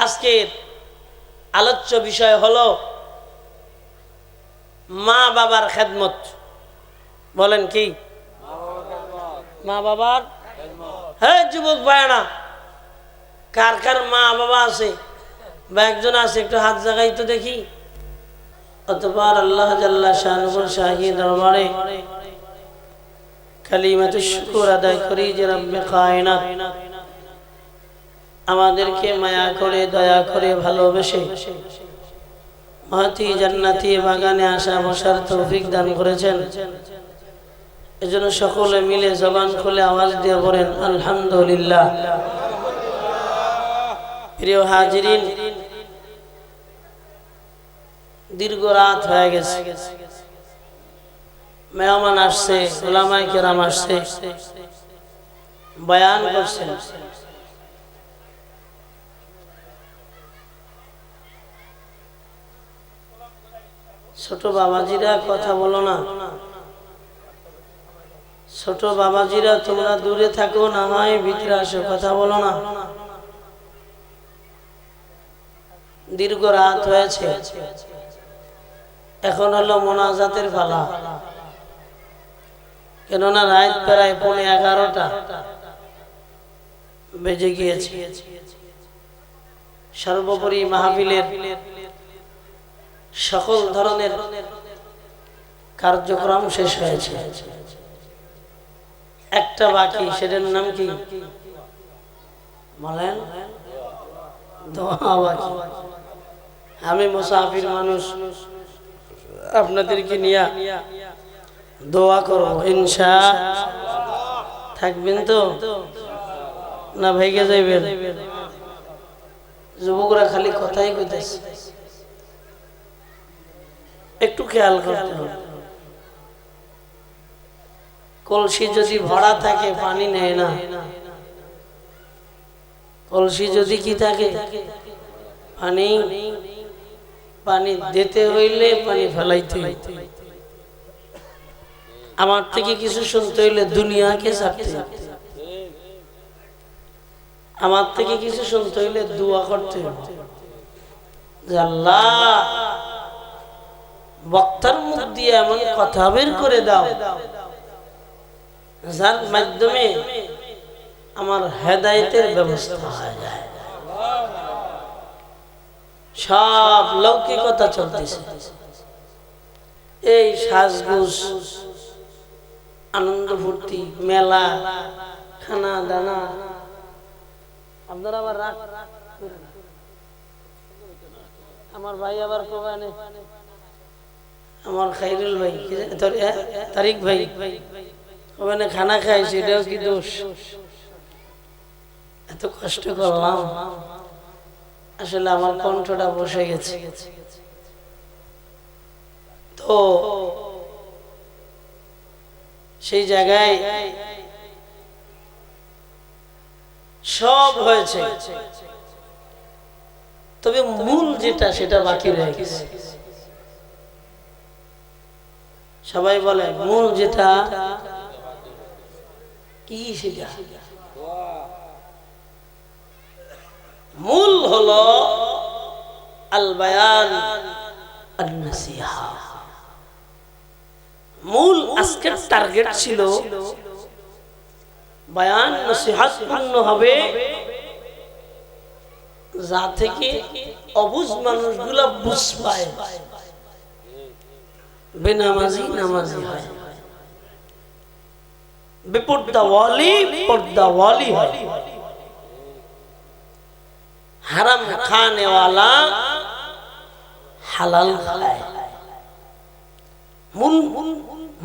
আজকের আলোচ্য বিষয় হলো মা বাবার খেদমত। বলেন কি? মা বাবার। হ্যাঁ যুবক ভাইরা, কার কার মা বাবা আছে বা একজন আছে একটু হাত জাগাই তো দেখি। অতঃপর আল্লাহ জাল্লা শানুর শাহী দরবারে কালিমাতুশ শুকর আদায় করি যে রব্বে কায়নাত আমাদেরকে মায়া করে দয়া করে ভালোবেসে মহতি জান্নাতি বাগানে আসা বসার তৌফিক দান করেছেন। এজন্য সকলে মিলে জবান খুলে আওয়াজ দিয়ে বলেন আলহামদুলিল্লাহ। প্রিয় হাজিরিন, দীর্ঘ রাত হয়ে গেছে, মেহমান আসছে, উলামায়ে কেরাম আসছে, বয়ান করছেন। ছোট বাবাজিরা কথা বলো না, ছোট বাবাজিরা তোমরা দূরে থাকো, না হয় ভিতরে আসো, কথা বলো না। দীর্ঘ রাত হয়েছে, এখন হলো মোনাজাতের পালা। কেননা রাত প্রায় 11:30 বেজে গিয়েছে। সর্বোপরি মাহফিলের সকল ধরনের কার্যক্রম শেষ হয়েছে, একটা বাকি, সেটার নাম কি বলেন? দোয়া বাকি। আমি মুসাফির মানুষ, আপনাদেরকে নিয়ে দোয়া করব ইনশাআল্লাহ। থাকবেন তো না ভেগে যাইবেন? যুবকরা খালি কথাই কইতেছে, একটু খেয়াল করতে হবে। কলসি যদি ভরা থাকে পানি নেয় না, কলসি যদি কি থাকে পানি, পানি দিতে হইলে পানি ফেলাইতে হইতে, আমার থেকে কিছু শুনতে হইলে দুনিয়াকে ছাড়তে, আমার থেকে কিছু শুনতে হইলে দোয়া করতে হবে যে আল্লাহ বক্তার মুখ দিয়ে এমন কথা বের করে দাও যার মাধ্যমে আমার হেদায়েতের ব্যবস্থা হয়ে যায়। সব লৌকিকতা চলতেছে, এই সাজগুজ, আনন্দ ফুর্তি, মেলা, খানা দানা। আপনারা আবার রাগ, আমার ভাই আবার কবানে, আমার খাইরুল ভাই, তারিক ভাই ওখানে খানা খাই, সেটাও কি দোষ? এত কষ্ট করলাম, আসলে আমার কণ্ঠটা বসে গেছে। তো সেই জায়গায় সব হয়েছে, তবে মূল যেটা সেটা বাকি রয়ে গেছে। সবাই বলে মূল যেটা কি, সেটা মূল হলো আল বায়ান আন নাসিহা। মূল আজকের টার্গেট ছিল বায়ান নসিহত পূর্ণ হবে, যা থেকে অবুঝ মানুষগুলা বুঝ পায়, বেনামাজি নামাজি হয়, বেপর্দাওয়ালি পর্দাওয়ালি হয়, হারাম খানে ওয়ালা হালাল খায়। মূল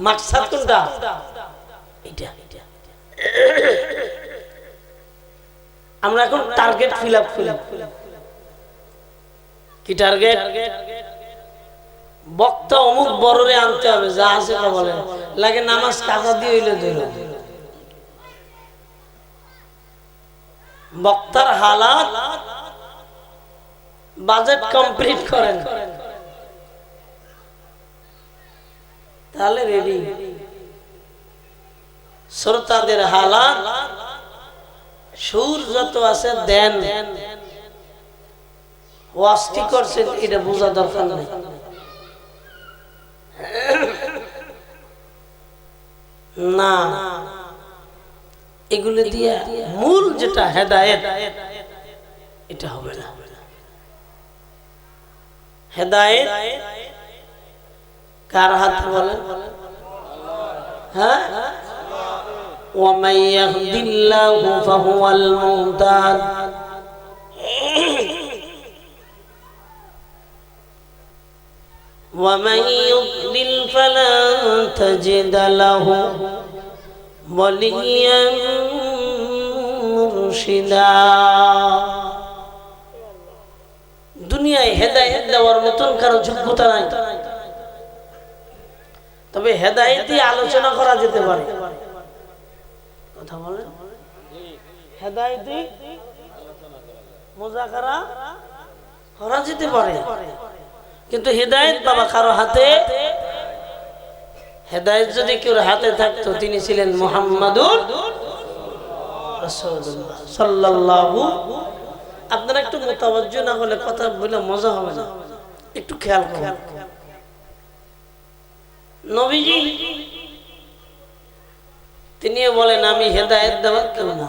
মাকসাদ কোনটা? এটা। আমরা এখন টার্গেট ফিল আপ করি। কি টার্গেট? বক্তা অমুক বড়রে আনতে হবে, যা আছে তা বলেন, লাগে নামাজ কাজা দিয়ে হইলে ধরো। বক্তার হালাত বাজেট কমপ্লিট করেন, তাহলে রেডি। শ্রোতাদের হালাত সুর যত আছে দেন, ওয়াজ কি করছেন এটা বোঝা দরকার নেই। না, এগুলো দিয়ে মূল যেটা হেদায়েত এটা হবে না। হেদায়েত কার হাতে বলেন? হ্যাঁ, ومن يهد الله فهو المهتد ومن يضلل فلن تجد له وليا مرشدا। দুনিয়ায় হেদায়েত দেওয়ার মতন কারো যোগ্যতা নাই, তবে হেদায়েতই আলোচনা করা যেতে পারে। কথা বলেন, হেদায়েতই মুযাকারা করা যেতে পারে, কিন্তু হেদায়েত বাবা কারো হাতে। হেদায়েত যদি কেউ হাতে থাকতো তিনি ছিলেন মুহাম্মাদুর রাসূলুল্লাহ সাল্লাল্লাহু। আপনারা একটু মুতাওয়াজ্জু না হলে কথা বলে মজা হবে না, একটু খেয়াল করুন। নবীজি তিনিও বলেন আমি হেদায়েত দেওয়ার কেউ না।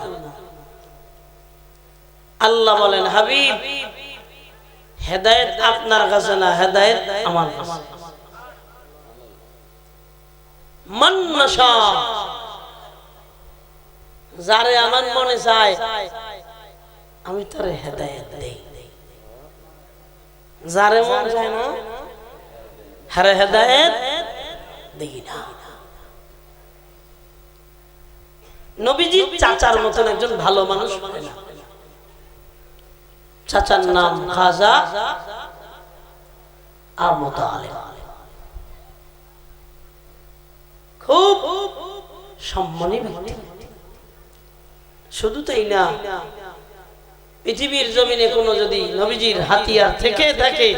আল্লাহ বলেন হাবিব হেদায়েত আপনার কাছে না, হেদায়েত আমার কাছে। মান নাশা, যারে আমার মনে চায় আমি তারে হেদায়েত দেই, যারে মন চায় না হারে হেদায়েত দেই না। নবীজির চাচার মতন একজন ভালো মানুষ হয় না। চাচার নাম খাজা আবু তালেব, খুব সম্মানী ব্যক্তি। শুধু তাই না, পৃথিবীর জমিনে কোনো যদি নবীজির হাতিয়ার থেকে থাকে,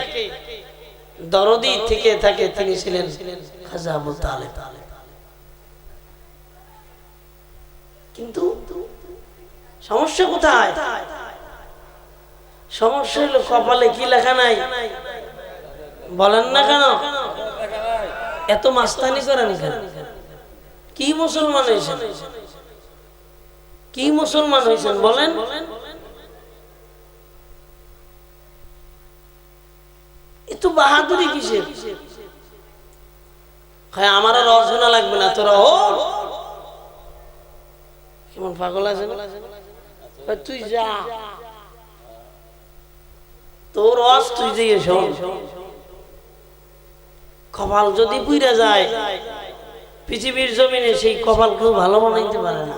দরদি থেকে থাকে, তিনি ছিলেন খাজা আবু তালেব। কিন্তু সমস্যা কোথায়? সমস্যা হলো কপালে কি লেখা নাই বলেন না কেন? এত মাস্তানি করেন কেন? কি মুসলমান হয়েছেন? কি মুসলমান হয়েছেন বলেন? এত বাহাদুরি কিসের? আমার আর রচনা লাগবে না, তোরা ও কেমন পাগল আছে, তুই যা, তোর রস তুই দিয়ে শোন। কপাল যদি পুইরা যায় পৃথিবীর জমিনে, সেই কপাল কেউ ভালো বানাইতে পারে না।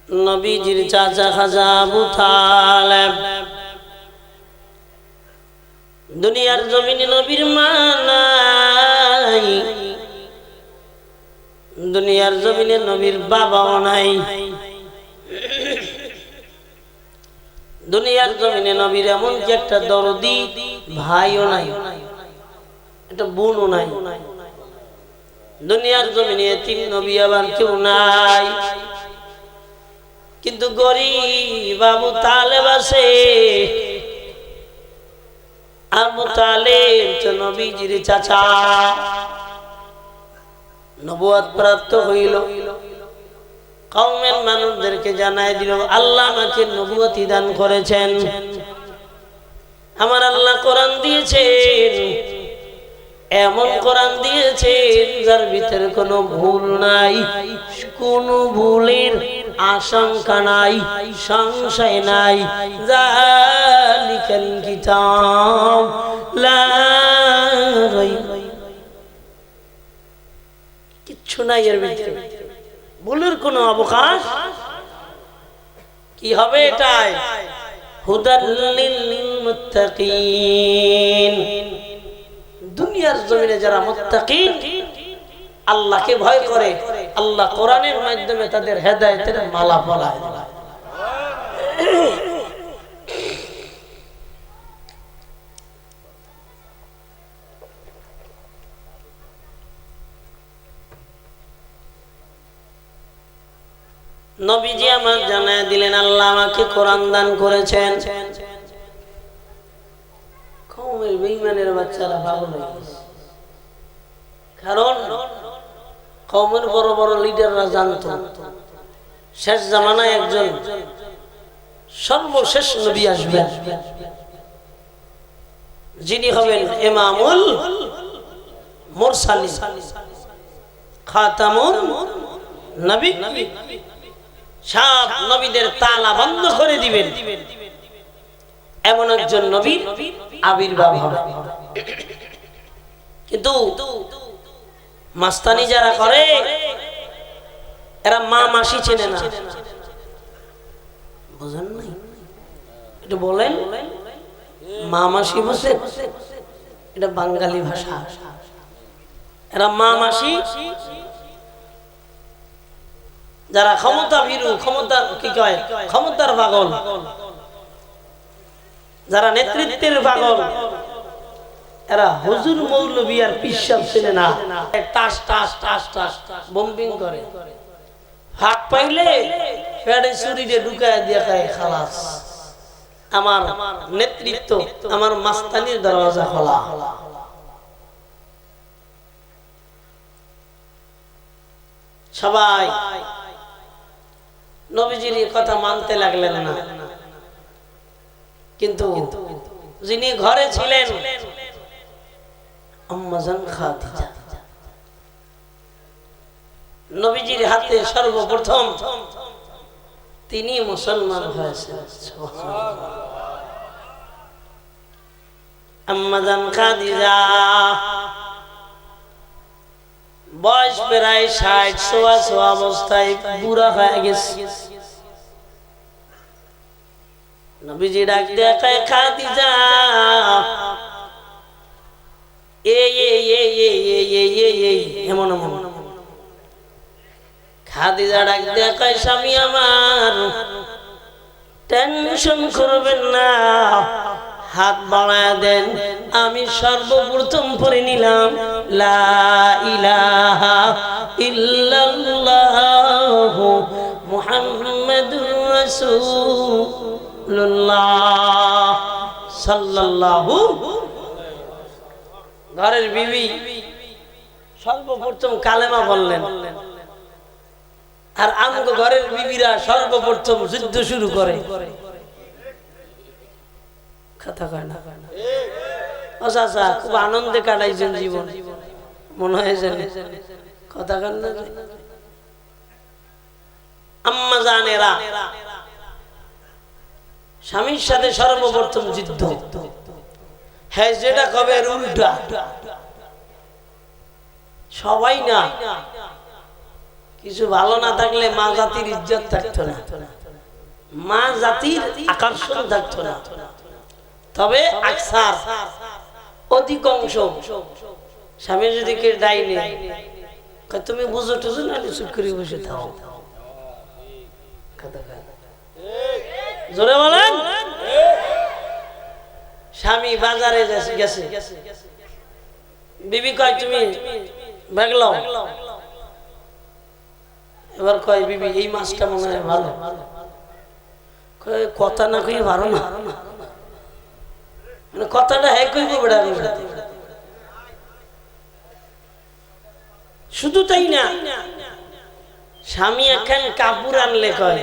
নবীজির চাচা খাজা আবু তালেব, দুনিয়ার জমিনে নবীর মা নাই, দুনিয়ার জমিনে নবীর বাবাও নাই, দুনিয়ার জমিনে নবীর এমনকি একটা দরদি ভাইও নাই, একটা বোনও নাই। দুনিয়ার জমিনে তিন নবী আবার কেউ নাই, কিন্তু গরিব আবু তালেব আছে। আবু তালেব তো নবীজির চাচা, নবুয়ত প্রাপ্ত হইল, কওমের মানুষদেরকে জানায় দিল আল্লাহ আমাকে নবুয়ত দান করেছেন, আমার আল্লাহ কোরআন দিয়েছেন, এমন কোরআন দিয়েছেন যার ভিতরে কোনো ভুল নাই, কোনো ভুলের আশঙ্কা নাই, সংশয় নাই। যালিকাল কিতাব লা রাইব, কিচ্ছু নাই এর ভিতরে, ভুলের কোনো অবকাশ কি হবে? এটাই হুদাল লিল মুত্তাকিন। দুনিয়ার জমিনে যারা মুত্তাকিন, আল্লাহকে ভয় করে, আল্লাহ কোরআনের মাধ্যমে তাদের হেদায়েতের মালা পরায়। নবীজি আমার জানায় দিলেন আল্লাহ আমাকে কোরআন দান করেছেন। কওমের বেঈমানের বাচ্চারা পাগল হয়ে গেছে, কারণ কওমের বড় বড় লিডাররা জানতো শেষ জামানায় একজন সর্বশেষ নবী আসবেন, যিনি হবেন ইমামুল মুরসালিন, খাতামুন নবী। সব নবীদের তালা বন্ধ করে দিবেন, এমন একজন নবীর আবির্ভাব হবে। কিন্তু মাস্তানি যারা করে এরা মা মাসি চেনে না, বুঝেন নাই? এটা বলেন মা মাসি বসে, এটা বাঙালি ভাষা। এরা মা মাসি যারা ক্ষমতা ভীরু, ক্ষমতার কি কয়, ক্ষমতার পাগল, যারা নেতৃত্বের পাগল, এরা হুজুর মৌলবী আর পিসাব চেনে না। টাস টাস টাস টাস বম্বিং করে, হাত পাইলে পেটে ছুরিতে ঢুকায় দিয়ে খায় খালাস। আমার নেতৃত্ব, আমার মাস্তানির দরজা খোলা। সবাই নবীজির কথা মানতে লাগলেন না, কিন্তু যিনি ঘরে ছিলেন আম্মা জান খাদিজা, নবীজির হাতে সর্বপ্রথম তিনি মুসলমান হয়েছেন। আম্মা জান খাদিজা বয়স প্রায় 60 অবস্থায় বুড়া হয়ে গেছে। নবীজি ডাক দেখায় খাদিজা, এমন এমন। খাদিজা ডাক দেখায় স্বামী আমার, টেনশন করবেন না, হাত বাড়ায় দেন, আমি সর্বপ্রথম পড়ে নিলাম লা ইলাহা ইল্লাল্লাহ মুহাম্মাদুর রাসূলুল্লাহ সাল্লাল্লাহু। ঘরের বিবি সর্বপ্রথম কালেমা বললেন, আর আমগো ঘরের বিবিরা সর্বপ্রথম যুদ্ধ শুরু করে। কথা কয় না? আচ্ছা, খুব আনন্দে কাটাইছেন জীবন মনে হয় জানে, কথা কয় না? আম্মা জানেরা স্বামীর সাথে সর্বপ্রথম যুদ্ধ। হ্যাঁ, যেটা কবে উল্টা। সবাই না, কিছু ভালো না থাকলে মা জাতির ইজ্জত থাকতো না, মা জাতির আকর্ষণ থাকতো না। তবে আকসার অধিকাংশ স্বামী যদি কে ডাইনে তুমি বুঝো টুঝো না, চুপ করে বসে থাও। জোরে বলেন। স্বামী বাজারে গেছে, বিবি কয় তুমি ব্যাগ লও। এবার কয় বিবি এই মাছটা মনে হয় ভালো। কথা না কই ভালো না, মানে কথাটা হ্যাঁ কইব বেড়া। শুধু তাই না, স্বামী এখন কাপড় আনলে কয়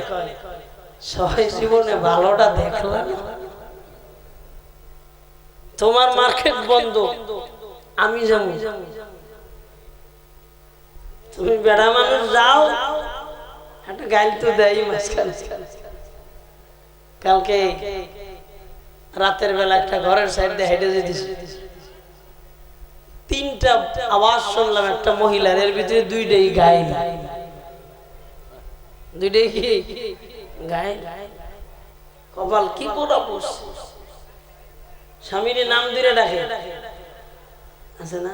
সবাই জীবনে ভালোটা দেখলাম, তোমার মার্কেট বন্ধ, আমি যাবো। তুমি বেড়া মানুষ যাও, একটা গাইল তো দেয় মাঝখানে। কালকে রাতের বেলা একটা ঘরের সাইড দিয়ে হেঁটে যেতেছি, 3টা আওয়াজ শুনলাম একটা মহিলার, এর ভিতরে 2টাই গাইল। 2টাই কি গাইল? কপাল কি পোড়া পড়ছে। স্বামীর নাম দিয়ে ডাকে, আছে না?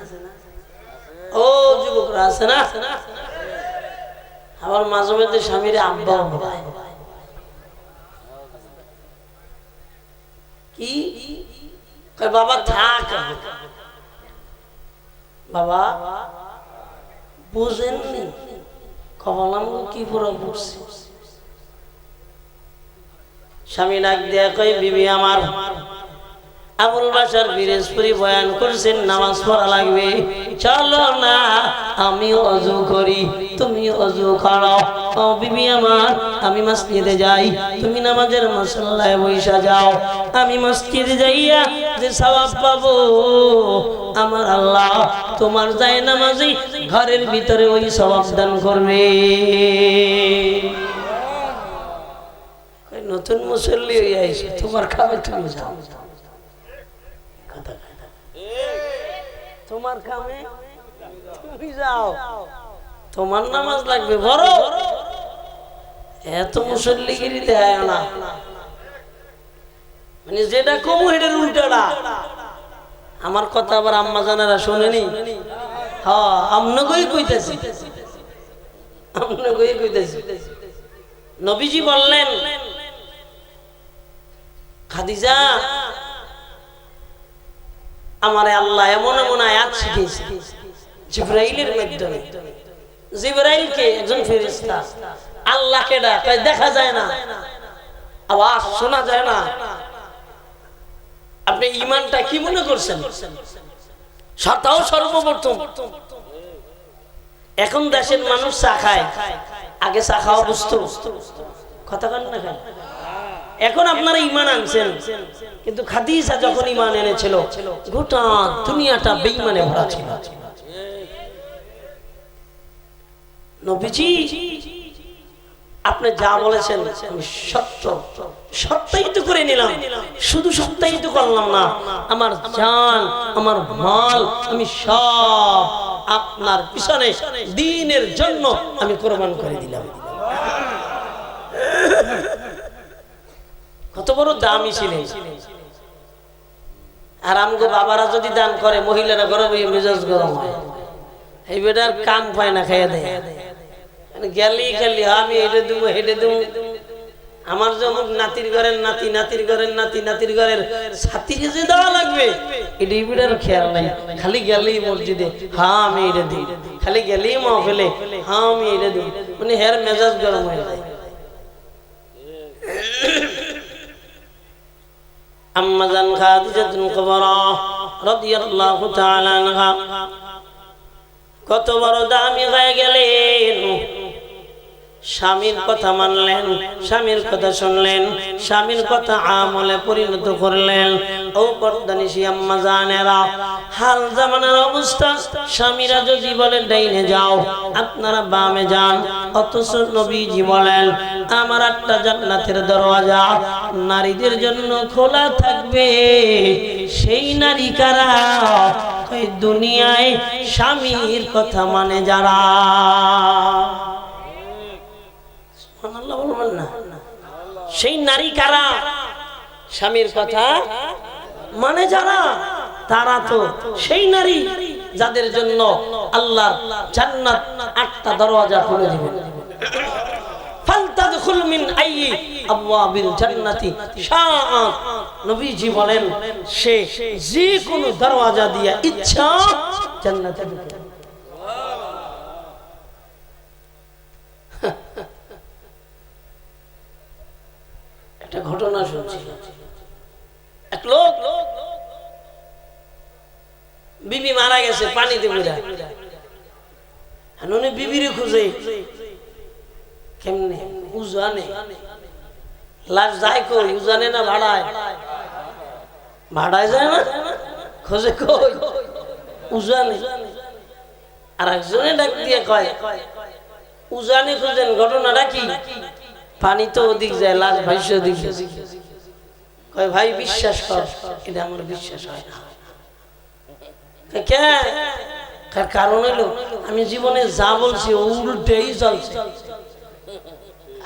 ও যুবকরা আছে না? আবার মাঝে মধ্যে স্বামীর আব্বা বলে। কি বাবা থাক, বাবা বুঝেননি কপাল কি পুরো পড়ছে। স্বামী ডাক দিয়া কই বিবি আমার আবুল বাশার পিরোজপুরি বয়ান করছেন নামাজ পড়া লাগবে, চলো না আমি ওযু করি তুমি ওযু করো। ও বিবি আমার আমি মসজিদে যাই, তুমি নামাজের মুসল্লায় বইসা যাও, আমি মসজিদে যাইয়া যে সওয়াব পাবো আমার আল্লাহ তোমার যায় নামাজি ঘরের ভিতরে ওই সওয়াব দান করবে। নতুন মুসল্লি হইয়া আইছে, তোমার খাবে তুমি যাও, তোমার কামে তুমি যাও, তোমার নামাজ লাগবে বড়। এত মুসল্লিগিরি দেয় না, মানে যেটা কম হেডের উল্টাটা। আমার কথা আবার আম্মা জানারা শোনেনি? হ্যাঁ আমনগই কইতেছি, আমনগই কইতেছি। নবীজি বললেন খাদিজা আমারে আল্লাহ এমন এমন আয়াত শিখিয়েছে জিবরাইলের মাধ্যমে। জিবরাইল কে? একজন ফেরেশতা। আল্লাহকে ডাকে, দেখা যায় না, আওয়াজ শোনা যায় না। আপনি ঈমানটা কি মনে করছেন? সাতাও সর্বপ্রথম। এখন দেশের মানুষ চা খায়, আগে চা খাওয়া বুঝতো? কথা কান না খায়। এখন আপনারা ঈমান আনছেন, কিন্তু খাদিজা যখন ঈমান এনেছিল গোটা দুনিয়াটা বেঈমানে ভরা ছিল। নবীজি আপনি যা বলেছেন আমি সত্য সত্যায়িত করে নিলাম, শুধু সত্যায়িত করলাম না, আমার জান আমার মাল আমি সব আপনার পিছনে দ্বীনের জন্য আমি কোরবান করে দিলাম। কত বড় দামি ছিলেন। আর আমগো বাবারা যদি দান করে, মহিলারা গরম হয়ে মেজাজ গরম হয়, এই বেটার কাম পায় না, খাইয়া দেয় গেলি খালি আমি হেঁটে দেবো হেঁটে দেবো। আমার যেমন নাতির ঘরের নাতি, নাতির ঘরের নাতি, নাতির ঘরের ছাতিকে যে দেওয়া লাগবে এটা এই বেটার খেয়াল নাই। খালি গেলেই মসজিদে হ্যাঁ আমি এটা দিই, খালি গেলেই মাহফিলে হ্যাঁ আমি এটা দিই, মানে হের মেজাজ গরম হয়ে যায়। আম্মা জান খাদিজাতুল কুবরা রাদিয়াল্লাহু তাআলা আনহা কত বড় দামি হয়ে গেলেন। স্বামীর কথা মানলেন, স্বামীর কথা শুনলেন, স্বামীর কথা আমলে পরিণত করলেন। ও পর্দানিশী আম্মা জানেরা, হাল জামানার অবস্থা স্বামীরা যদি বলে ডাইনে যাও আপনারা বামে যান, অথচ নবীজি বলেন আমার একটা জান্নাতের দরওয়াজা নারীদের জন্য খোলা থাকবে। সেই নারী কারা? এই দুনিয়ায় স্বামীর কথা মানে যারা। বলবেন না সেই নারী কারা? স্বামীর কথা মানে যারা, তারা তো সেই নারী যাদের জন্য আল্লাহ জান্নাত 8টা দরওয়াজা খুলে দিবেন। ফালতাদখুল মিন আইয়ি আবওয়াবিল জান্নাতি শাআত। নবীজি বলেন সে যে কোনো দরওয়াজা দিয়ে ইচ্ছা জান্নাতে ঢুকে। একটা ঘটনা শুনছি, এক লোক বিবি মারা গেছে পানিতে বুড়া, উনি বিবিরে খুঁজে কেমনে উজানে, লাশ যায় কই? উজানে না ভাড়ায়? ভাড়ায় যায় না, খোঁজে কই? উজানে। আর একজনে ডাক দিয়ে কয় উজানে খুঁজেন, ঘটনাটা কি? পানি তো ওদিক যায়, লাশ ভাইসে ওদিক। কয় ভাই বিশ্বাস কর, এটা আমার বিশ্বাস হয় না। কারণ হইলো আমি জীবনে যা বলছি উল্টেই চলছে,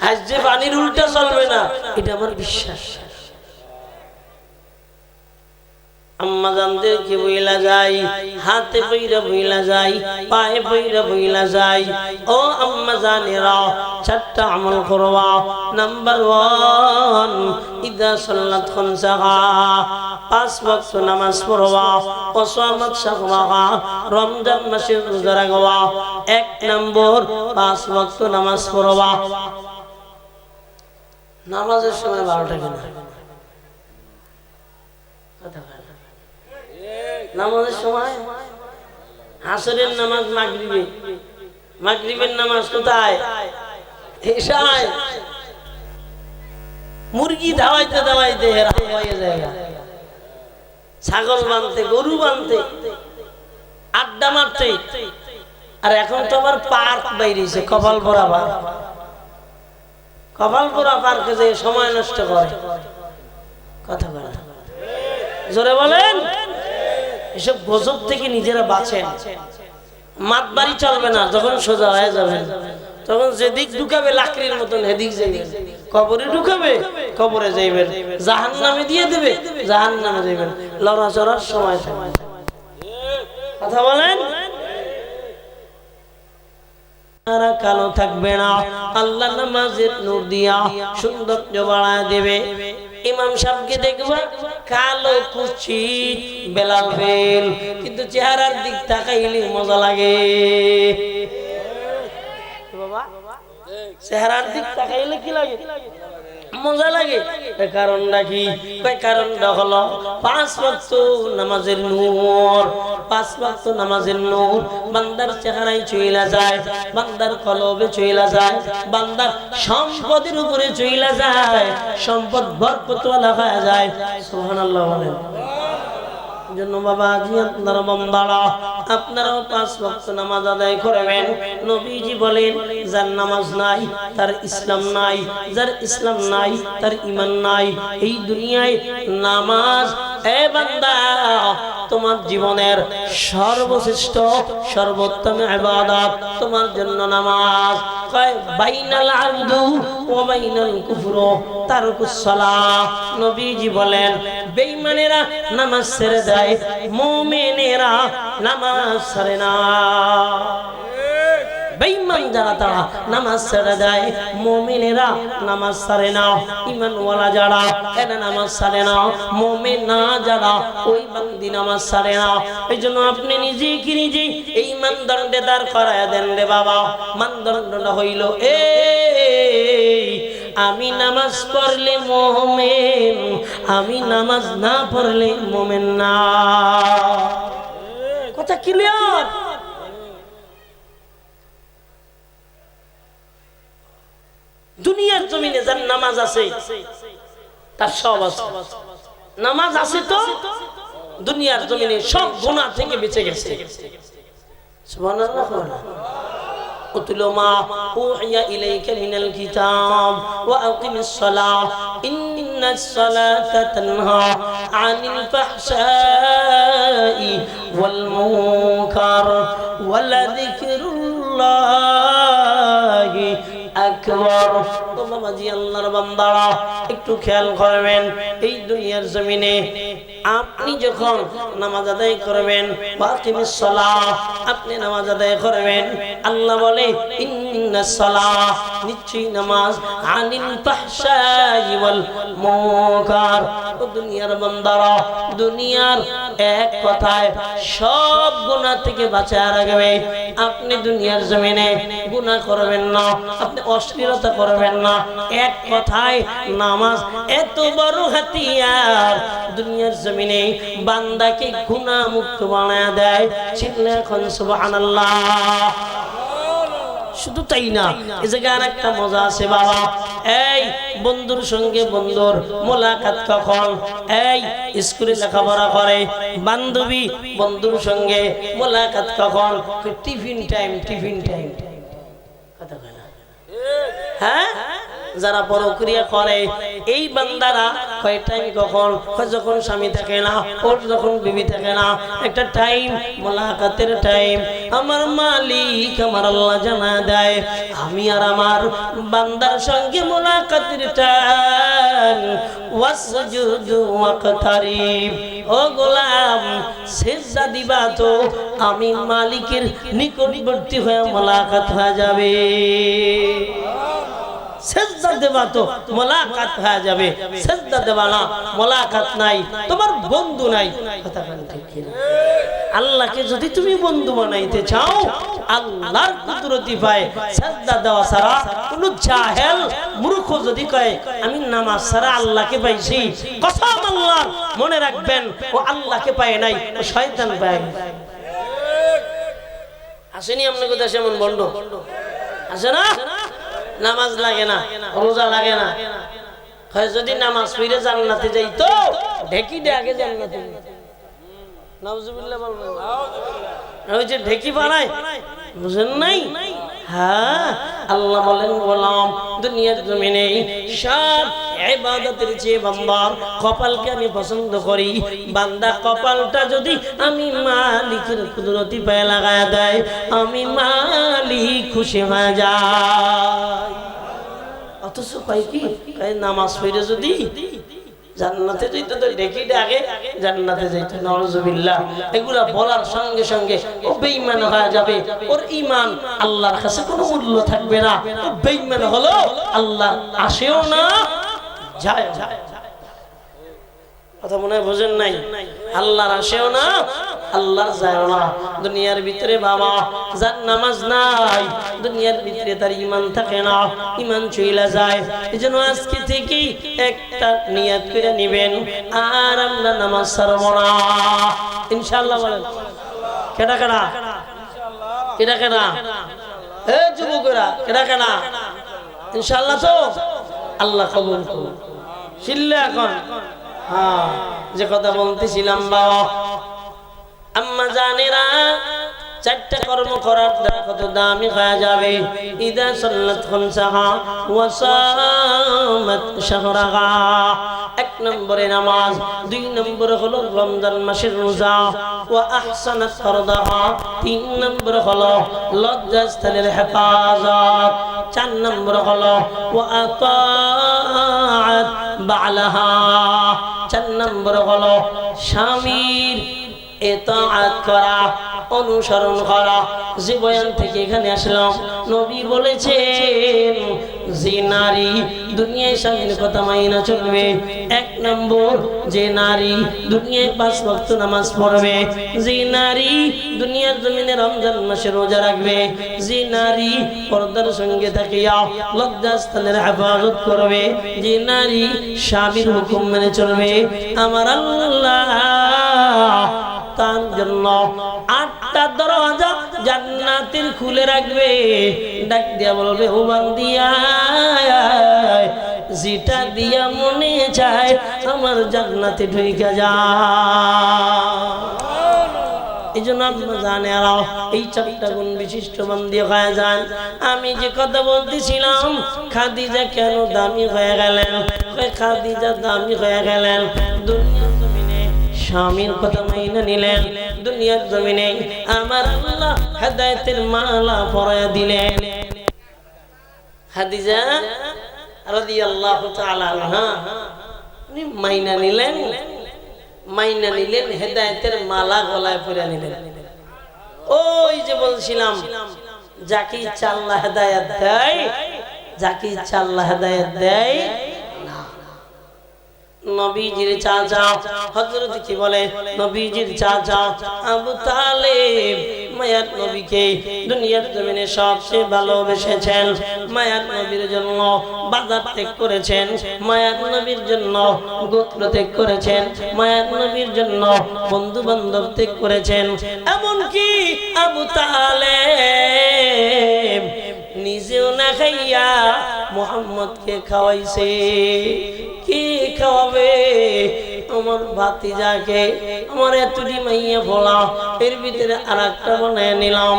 আজ যে পানির উল্টা চলবে না এটা আমার বিশ্বাস। আম্মা জানদেরকে বইলা যাই, হাতে বইরা বইলা যাই, পায়ে বইরা বইলা যাই। ও আম্মা জানেরা, 4টা আমল করবা। নাম্বার 1, ইদা সাল্লাত খামসাহা, 5 ওয়াক্ত নামাজ পড়বা। ও সামাত শাহওয়াহা, রমজান মাসে রোজা রাখবা। 1 নম্বর 5 ওয়াক্ত নামাজ পড়বা। নামাজের সময় 12টা কিনা নামাজের সময় আসরের নামাজ মাগরিবে, মাগরিবের নামাজ কোথায়? এশায়। মুরগি ধাওয়াইতে ধাওয়াইতে হেরাম হয়ে যায়, ছাগল বানতে, গরু বানতে, আড্ডা মারতে। আর এখন তো আবার পার্ক বাইরেছে, কপালপুরা পার্ক। কপালপুরা পার্কে যে সময় নষ্ট করে, কথা বলা জোরে বলেন। এসব গজব থেকে নিজেরা বাঁচেন। মাত বাড়ি চলবে না, যখন সোজা হয়ে যাবেন তখন যেদিক ঢুকাবে লাকড়ির মতন হেদিক যাইবেন। কবরে ঢুকাবে, কবরে যাইবেন। জাহান্নামে দিয়ে দেবে, জাহান্নামে যাইবেন। লড়াচড়ার সময় সময় কথা বলেন। কালো থাকবে না, আল্লাহ নামাজের নূর দিয়া সৌন্দর্য বাড়ায় দেবে। ইমাম সাহেবকে দেখবা কালো কুচি বেলাল বেল, কিন্তু চেহারার দিক তাকাইলে মজা লাগে। বাবা চেহারার দিক তাকাইলে কি লাগে? মজা লাগে। কারণটা কি? কারণটা হলো 5 ওয়াক্ত নামাজের নূর। 5 ওয়াক্ত নামাজের নূর বান্দার চেহারায় চইলা যায়, বান্দার কলবে চইলা যায়, বান্দার সম্পদের উপরে চইলা যায়, সম্পদ বরকতওয়ালা হয়ে যায়। সুবহানাল্লাহ বলেন। জন্য বাবা জি আপনারা বান্দারা আপনারাও 5 ওয়াক্ত নামাজ আদায় করবেন। নবীজি বলেন যার নামাজ নাই তার ইসলাম নাই, যার ইসলাম নাই তার ঈমান নাই। এই দুনিয়ায় নামাজ এ বান্দা তোমার জীবনের সর্বশ্রেষ্ঠ সর্বোত্তম ইবাদত তোমার জন্য নামাজ। কয় বাইনাল আবদু ওয়া বাইনাল কুফরু তারকুস সালাহ। নবীজি বলেন বেঈমানেরা নামাজ ছেড়ে দেয়, মুমিনেরা নামাজ ছাড়ে না। বেঈমান যারা তারা নামাজ ছেড়ে দেয়, মুমিনেরা নামাজ ছাড়ে না। ঈমানওয়ালা যারা এরা নামাজ ছাড়ে না, মুমিন না যারা ওই বান্দি নামাজ ছাড়ে না। এইজন্য আপনি নিজেই কি নিজেই এই মানদণ্ডে দাঁড় করায় দেন রে বাবা। মানদণ্ডটা হইল এই আমি নামাজ পড়লে মুমিন, আমি নামাজ না পড়লে মুমিন না। কথা ক্লিয়ার? দুনিয়ার জমিনে যার নামাজ আছে তার সব আছে। নামাজ আছে তো দুনিয়ার জমিনে সব গুনাহ থেকে বেঁচে গেছে। সুবহানাল্লাহ। উতলু মা উহিয়া ইলাইকা মিনাল কিতাব ওয়া আকিমিস সালাহ ইন্নাস সালাতা তানহা আনিল ফাহশাই ওয়াল মুনকার ওয়ালা যিকরুল্লাহি আকবার। তো বাবাজি আল্লাহর বান্দারা একটু খেয়াল করবেন, এই দুনিয়ার জমিনে আপনি যখন নামাজ আদায় করবেন, ওয়াকিমিস সালাহ আপনি নামাজ আদায় করবেন, আল্লাহ বলে ইন্নাস সালাহ নিশ্চয়ই নামাজ আনিল ফাহশাই ওয়াল মুনকার। ও দুনিয়ার বান্দারা দুনিয়ার এক কথায় সব গুনাহ থেকে বাঁচায় রাখবে। আপনি দুনিয়ার জমিনে গুনাহ করবেন না, আপনি অশ্লীলতা করবেন না। এক কথায় নামাজ এত বড় হাতিয়ার, দুনিয়ার জমিনে বান্দাকে গুনাহ মুক্ত বানায় দেয়। চিল্লা এখন সুবহানাল্লাহ। শুধু তাই না, এই জায়গায় আরেকটা মজা আছে বাবা। এই বন্ধুর সঙ্গে বন্ধুর মোলাকাত কখন? এই স্কুলে লেখাপড়া করে বান্ধবী বন্ধুর সঙ্গে মোলাকাত কখন? Tiffin time, tiffin time. কথা বলে না? হ্যাঁ, যারা পরক্রিয়া করে এই বান্দারা কয় টাইম কখন? যখন স্বামী থাকে না, ওর যখন বিবি থাকে না, একটা টাইম মোলাকাতের টাইম। আমার মালিক আমার আল্লাহ জানা দেয় আমি আর আমার বান্দার সঙ্গে মোলাকাতের টাইম। ওয়াসজুদু ওয়াকতারিব। ও গোলাম সিজদা দিবা তো আমি মালিকের নিকটবর্তী হয়ে মোলাকাত হয়ে যাবে। সেজদা দেবা তো মোলাকাত হয়ে যাবে, সেজদা দেবা না মোলাকাত নাই, তোমার বন্ধু নাই। কথা বলেন ঠিক কিনা? আল্লাহকে যদি তুমি বন্ধু বানাইতে চাও আল্লাহর কুদরতি পায় সাজদা দেওয়া ছাড়া কোন জাহেল মূর্খ যদি কয় আমি নামাজ ছাড়া আল্লাহকে পাইছি, কসম আল্লাহর, মনে রাখবেন ও আল্লাহকে পায় নাই, ও শয়তান পায়। আসেনি আপনাকে দেশে এমন বন্ড আছে না? নামাজ লাগে না, রোজা লাগে না, যদি নামাজ পড়ে জান্নাতে যাইতো ঢেকি দে আগে জান্নাতে। নাউজুবিল্লাহ বলবেন, ওই যে ঢেকি বানায়, বুঝেন নাই? হ্যাঁ, আল্লাহ বলেন গোলাম দুনিয়ার জমিনে সব ইবাদতের চেয়ে বান্দার কপালকে আমি পছন্দ করি। বান্দা কপালটা যদি আমি মালিকের কুদরতি পায়ে লাগায় দেয়, আমি মালিক খুশি হয়ে যাই। অথচ কয় কি, নামাজ পড়ে যদি জান্নাতে যাইতো তো দেখি আগে জান্নাতে যাইতো। নাউজুবিল্লাহ। এগুলা বলার সঙ্গে সঙ্গে ও বেঈমান হয়ে যাবে, ওর ঈমান আল্লাহর কাছে কোনো মূল্য থাকবে না। ও বেঈমান হলো, আল্লাহ আসেও না, যায়। কথা মনে হয় বোঝেন নাই? আল্লাহর আসেও না, আল্লাহর যায়ও না। দুনিয়ার ভিতরে বাবা যার নামাজ নাই, দুনিয়ার ভিতরে তার ঈমান থাকে না, ঈমান চলে যায়। এজন্য আজকে থেকে একটা নিয়ত করে নেবেন, আর আমরা নামাজ ছাড়ব না ইনশাআল্লাহ। বলেন কেডা কেডা? কেডা কেডা? এ যুবকেরা, কেডা কেডা? ইনশাআল্লাহ তো আল্লাহ কবুল করুন। শিল্লে এখন হ্যাঁ, যে কথা বলতেছিলাম বাবা, আম্মা জানেরা চারটা কর্ম করার দ্বারা কত দামি হয়ে যাবে। ইদা সাল্লাত খামসাহা ওয়া সামাত শাহরাহা, এক নম্বরে নামাজ, দুই নম্বরে হলো রমজান মাসের রোজা, ওয়া আহসানাত ফারদাহা, তিন নম্বরে হলো লজ্জাস্থানের হেফাজত, চার নম্বরে হলো ওয়া আতাআত বালাহা, চার নম্বরে হলো স্বামীর ইতাআত করা, অনুসরণ করা। যে বয়ান থেকে এখানে আসলাম, নবী বলেছেন যে নারী দুনিয়ায় স্বামীর কথা মাইনা চলবে, এক নম্বর যে নারী দুনিয়ায় 5 ওয়াক্ত নামাজ পড়বে, যে নারী দুনিয়ার জমিনে রমজান মাসে রোজা রাখবে, যে নারী পর্দার সঙ্গে থাকিয়া লজ্জাস্থানের হেফাজত করবে, যে নারী স্বামীর হুকুম মেনে চলবে, আমার আল্লাহ তার জন্য 8টা দরজা জান্নাতের খুলে রাখবে। ডাক দিয়া বলবে, ও বান্দিয়া, যেটা দিয়া মনে চায় আমার জান্নাতে ঢুকে যা। এই জন্য আপনারা জানেন এই 4টা গুণ বিশিষ্ট বান্দি হয়ে যান। আমি যে কথা বলতেছিলাম, খাদিজা কেন দামি হয়ে গেলেন? খাদিজা দামি হয়ে গেলেন দুনিয়ার জমিনে স্বামীর কথা মাইনা নিলেন, দুনিয়ার জমিনে আমার আল্লাহ হেদায়েতের মালা পরায়া দিলেন। খাদিজা রাদিয়াল্লাহু তাআলা আনহা উনি মাইনা নিলেন, হেদায়েতের মালা গলায় পরিয়ে নিলেন। ওই যে বলছিলাম, যাকে ইচ্ছা আল্লাহ হেদায়েত দেয়, যাকে ইচ্ছা আল্লাহ হেদায়েত দেয় না। নবীজির চাচা হযরত কি বলে, নবীজির চাচা আবু তালেব মায়ার নবীকে দুনিয়ার জমিনে সবচেয়ে ভালোবেসেছেন। মায়ার নবীর জন্য বাজার ত্যাগ করেছেন, মায়ার নবীর জন্য গোত্র ত্যাগ করেছেন, মায়ার নবীর জন্য বন্ধু বান্ধব ত্যাগ করেছেন। এমনকি আবু তালেব নিজেও না খাইয়া মুহাম্মদকে খাওয়াইছে। কি খাওয়াবে? আমার ভাতিজাকে, আমার এতটি মাইয়া ফোলা, এর ভিতরে আর একটা বানায় নিলাম।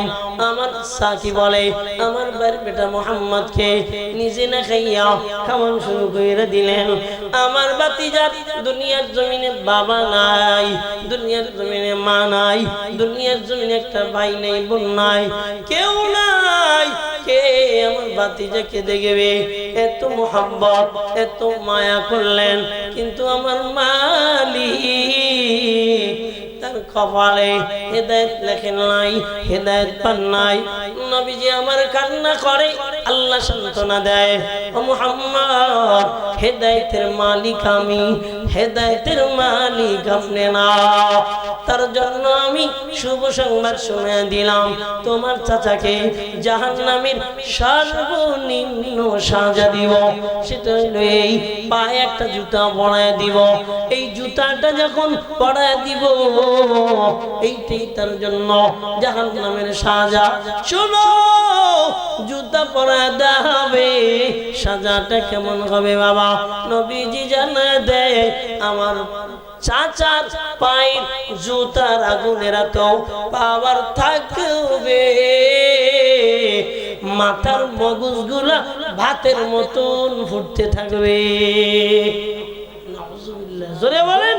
আমার সাকি বলে, আমার ভাইয়ের বেটা মুহাম্মদকে নিজে না খাইয়া খাওয়ান শুরু করে দিলেন। আমার ভাতিজার দুনিয়ার জমিনে বাবা নাই, দুনিয়ার জমিনে মা নাই, দুনিয়ার জমিনে একটা ভাই নাই, বোন নাই, কেউ নাই। কে আমার ভাতিজাকে দেখবে? এত মোহাব্বত, এত মায়া করলেন, কিন্তু আমার মালিক তার কপালে হেদায়েত লেখেন নাই, হেদায়েত পান নাই। নবীজি আমার কান্না করে, আল্লাহ সান্ত্বনা দেয়, ও মুহাম্মদ, হেদায়েতের মালিক আমি, হেদায়েতের মালিক আপনি না। তার জন্য আমি শুভ সংবাদ শুনে দিলাম, তোমার চাচাকে জাহান্নামের সর্বনিম্ন সাজা দিব। সেটা হলো এই পায়ে একটা জুতা পরায় দিব। এই জুতাটা যখন পরায় দিব, এইটাই তার জন্য জাহান্নামের সাজা। শোনো, জুতা পরায় দেওয়া হবে, সাজাটা কেমন হবে বাবা? নবীজি জানায় দেয়, আমার চাচার পায়ের জুতার আগুনের তো পাওয়ার থাকবে, মাথার মগজগুলা ভাতের মতন ফুটতে থাকবে। নাউজুবিল্লাহ, জোরে বলেন।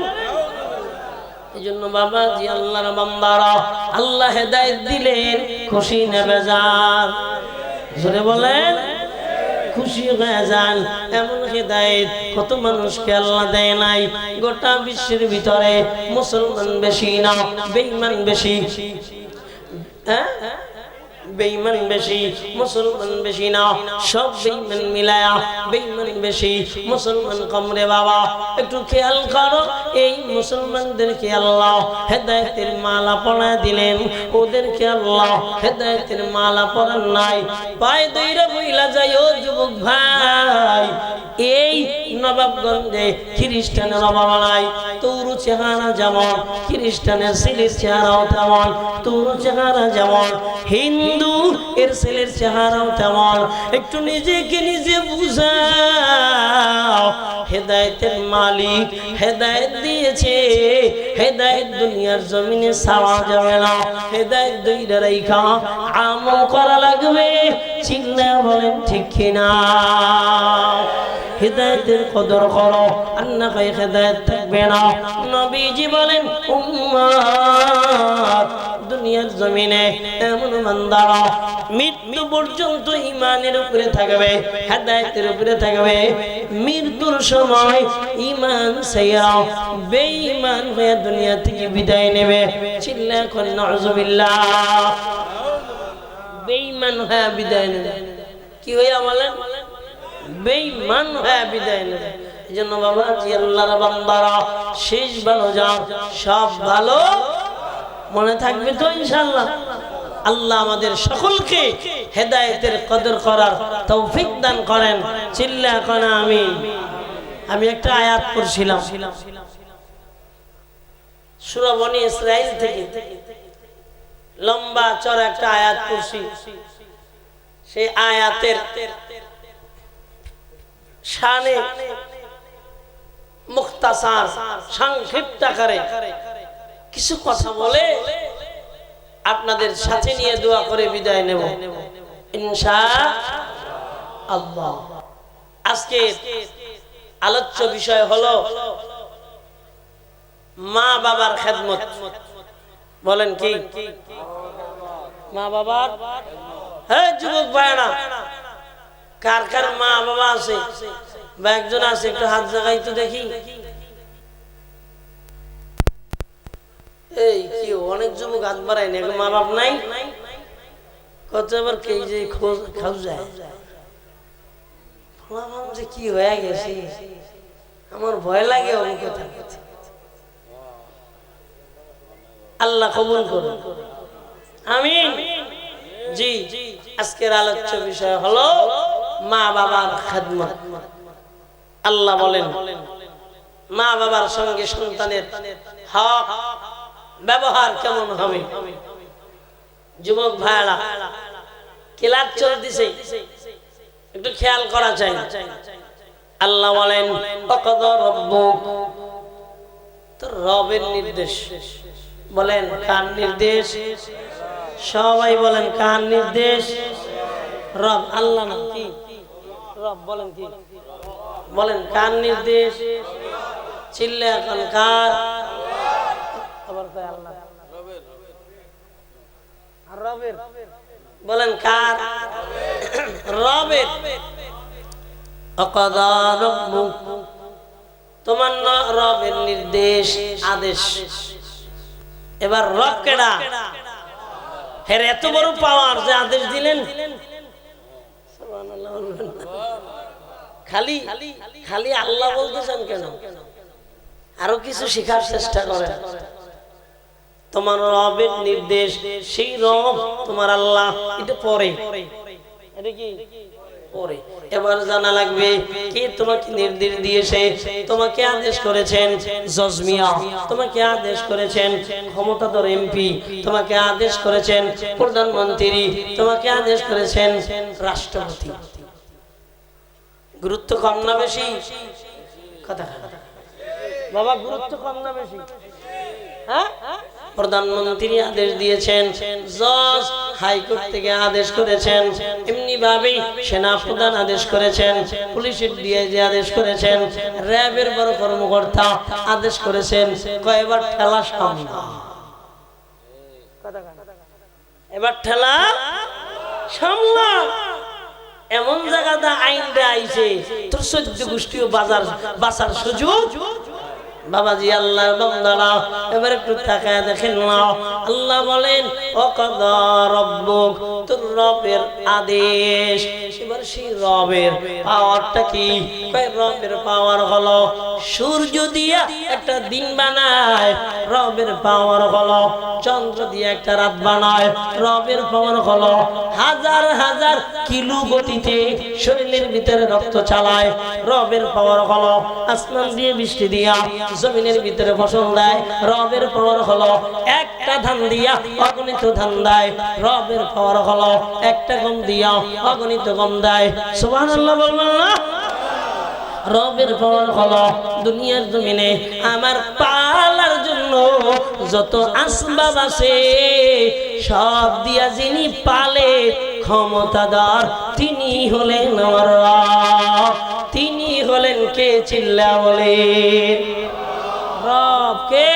এই জন্য বাবা জি, আল্লাহর বান্দারা, আল্লাহ হেদায়েত দিলেন, খুশি নেবে যান, জোরে বলেন, খুশি হয়ে যান। এমন হেদায়েত কত মানুষকে আল্লাহ দেয় নাই। গোটা বিশ্বের ভিতরে মুসলমান বেশি না বেঈমান বেশি? হ্যাঁ, বেঈমান বেশি, মুসলমান বেশি না। সব বেঈমান মিলায়া বেঈমান বেশি, মুসলমান কম রে বাবা। একটু খেয়াল করো, এই মুসলমানদেরকে আল্লাহ হেদায়েতের মালা পরায় দিলেন, ওদেরকে আল্লাহ হেদায়েতের মালা পরান নাই। পায়ে দইরা বইলা যায়, ও যুবক ভাই, এই নবাবগঞ্জে খ্রিস্টানের অভাব নাই। তোর চেহারা যেমন, খ্রিস্টানের ছেলের চেহারাও তেমন। তোর চেহারা যেমন, হিন্দু এর ছেলের চেহারাও তেমন। একটু নিজেকে নিজে বুঝাও, হেদায়েতের মালিক হেদায়েত দিয়েছে। হেদায়েত দুনিয়ার জমিনে ছাওয়া যাবে না, হেদায়েত দুইটা রাইখা আমল করা লাগবে। চিল্লায়া বলেন ঠিক কিনা? হেদায়েতের কদর করো, আর না হয় হেদায়েত থাকবে না। নবীজি বলেন, উম্মত, দুনিয়ার জমিনে এমন বান্দারা মৃত্যু পর্যন্ত ঈমানের উপরে থাকবে, হেদায়েতের উপরে থাকবে। মৃত্যুর সময় ঈমান ছাইরা বেঈমান হয়ে দুনিয়া থেকে বিদায় নেবে। চিল্লায়া কর নাউজুবিল্লাহ। বেঈমান হয়ে বিদায় নেবে। কি হইয়া বলেন? বেঈমান হয়ে বিদায় নেবে। এজন্য বাবা জি, আল্লাহর বান্দারা, শেষ ভালো যাও, সব ভালো মনে থাকবে তো ইনশাআল্লাহ। আল্লাহ আমাদের সকলকে হেদায়েতের কদর করার তৌফিক দান করেন। চিল্লা কোন আমিন। আমি একটা আয়াত পড়ছিলাম সূরা বনী ইসরাইল থেকে, লম্বা চড়া একটা আয়াত পড়ছি। সেই আয়াতের শানে মুখতাসার সংক্ষিপ্ত আকারে কিছু কথা বলে আপনাদের সাথে নিয়ে দোয়া করে বিদায় নেব ইনশাআল্লাহ। আজকে আলোচ্য বিষয় হলো মা বাবার খেদমত। বলেন কি? মা বাবার। হ্যাঁ যুবক ভাইরা, কার কার মা বাবা আছে বা একজন আছে? একটু হাত জাগাই তো দেখি। এই কি অনেক যুবক হাত বাড়ায় না, মা বাপ নাই। কত আবার কে যে খাও যায়, যে কি হয়ে গেছে, আমার ভয় লাগে অনেক কথা। আল্লাহ কবুল করুন, আমিন। জি, আজকের আলোচ্য বিষয় হলো মা বাবার খেদমত। আল্লাহ বলেন, মা বাবার সঙ্গে সন্তানের হক ব্যবহার কেমন হবে। যুবক ভাইরা, ক্লাস চলতেছে, একটু খেয়াল করা চাই। আল্লাহ বলেন, ওয়াকাদা রাব্বুক, তোর রবের নির্দেশ। বলেন কার নির্দেশ? সবাই বলেন কার নির্দেশ? রব, আল্লাহ না কি? রব বলেন কি? বলেন কার নির্দেশ? চিল্লা এখন কার? আবার কয় আল্লাহ। রবের। বলেন কার? রবের। ওয়াকাদা রাব্বুক, তোমার রবের নির্দেশ, আদেশ। এবার রব কেডা? হের এত বড় পাওয়ার যে আদেশ দিলেন। খালি খালি আল্লাহ বলতেছেন কেন? আরো কিছু শেখার চেষ্টা করেন। তোমার রবের নির্দেশ, সেই রব তোমার আল্লাহ। এটা পরে, এটা কি পরে। এবার জানা লাগবে কে তোমাকে নির্দেশ দিয়েছে, তোমাকে আদেশ করেছেন জজ মিয়া, তোমাকে আদেশ করেছেন ক্ষমতাধর এমপি, তোমাকে আদেশ করেছেন প্রধানমন্ত্রী, তোমাকে আদেশ করেছেন রাষ্ট্রপতি। গুরুত্ব কম না বেশি? কথা বাবা, গুরুত্ব কম না বেশি? হ্যাঁ, প্রধানমন্ত্রী আদেশ দিয়েছেন, জজ হাইকোর্ট থেকে আদেশ করেছেন, এমনি ভাবেই সেনা প্রধান আদেশ করেছেন, পুলিশের ডিআইজি আদেশ করেছেন, র্যাবের বড় কর্মকর্তা আদেশ করেছেন, কয়বার ঠেলা সামনা, এবার ঠেলা সামলা। এমন জায়গাতে আইনটা আইছে তোর 14 গোষ্ঠীও বাঁচার সুযোগ। বাবাজি, আল্লাহর বান্দারা এবার একটু তাকায় দেখেন না, আল্লাহ বলেন ওয়াকাদা রাব্বুক, তোর রবের আদেশ। এবার সেই রবের পাওয়ারটা কি? রবের পাওয়ার হলো সূর্য দিয়া একটা দিন বানায়, রবের পাওয়ার হলো চন্দ্র দিয়ে একটা রাত বানায়, রবের পাওয়ার হলো হাজার হাজার কিলো গতিতে শরীরের ভিতরে রক্ত চালায়, রবের পাওয়ার হলো আসমান দিয়ে বৃষ্টি দিয়া জমিনের ভিতরে ফসল দেয়, রবের পাওয়ার হলো একটা ধান দিয়া অগণিত ধান দেয়, রবের পাওয়ার হলো একটা গম দিয়া অগণিত গম দেয়। সুবহানাল্লাহ বলবেন না? রবের পাওয়ার হলো দুনিয়ার জমিনে আমার পালার জন্য যত আসবাব আছে সব দিয়া যিনি পালে ক্ষমতাদার, তিনি হলেন আমার রব। তিনি হলেন কে? চিল্লা বলেন রব। কে?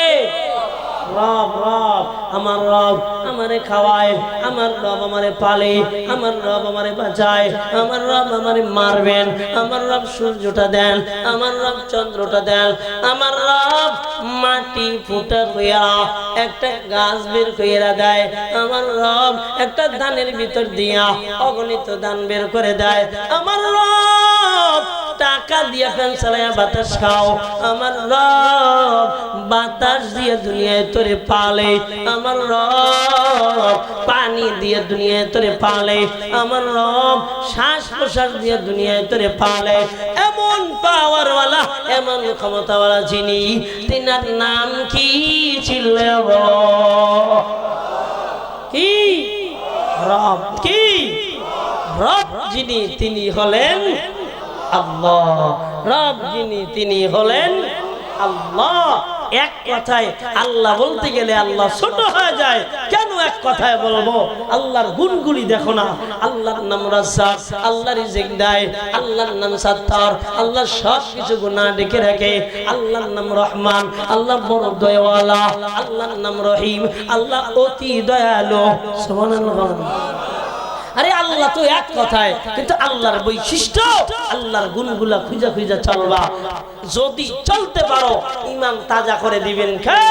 রব। রব আমার রব আমারে খাওয়ায়, আমার রব আমারে পালে, আমার রব আমারে বাঁচায়, আমার রব আমারে মারবেন, আমার রব সূর্যটা দেন, আমার রব চন্দ্রটা দেন, আমার রব মাটি ফুটা কইরা একটা গাছ বের কইরা দেয়, আমার রব একটা ধানের ভিতর দিয়া অগণিত ধান বের করে দেয়, আমার রব টাকা দিয়ে ফ্যান চালায়া বাতাস খাও, আমার রব বাতাস দিয়ে দুনিয়ায় তোরে পালে, আমার রব পানি দিয়ে দুনিয়ায় তোরে পালে, আমার রব শ্বাস প্রশ্বাস দিয়ে দুনিয়ায় তোরে পালে। এমন পাওয়ারওয়ালা, এমন ক্ষমতাওয়ালা যিনি, তিনার নাম কি ছিল? কি? রব। কি? রব যিনি, তিনি হলেন আল্লাহ। রব যিনি, তিনি হলেন আল্লাহ। এক কথায় আল্লাহ বলতে গেলে আল্লাহ ছোট হয়ে যায় কেন? এক কথায় বলবো, আল্লাহর গুণগুলি দেখো না। আল্লাহর নাম রাজ্জাক, আল্লাহ রিজিক দেয়, আল্লাহর নাম সাত্তার, আল্লাহ সব কিছু গুনাহ ঢেকে রাখে, আল্লাহর নাম রহমান, আল্লাহ বড় দয়াওয়ালা, আল্লাহর নাম রহিম, আল্লাহ অতি দয়ালু। সুবহানাল্লাহ। আরে আল্লাহ তো এক কথায়, কিন্তু আল্লাহর বৈশিষ্ট্য, আল্লাহর গুণগুলা খুঁজা খুঁজা চলবা। যদি চলতে পারো ঈমান তাজা করে দিবেন কে?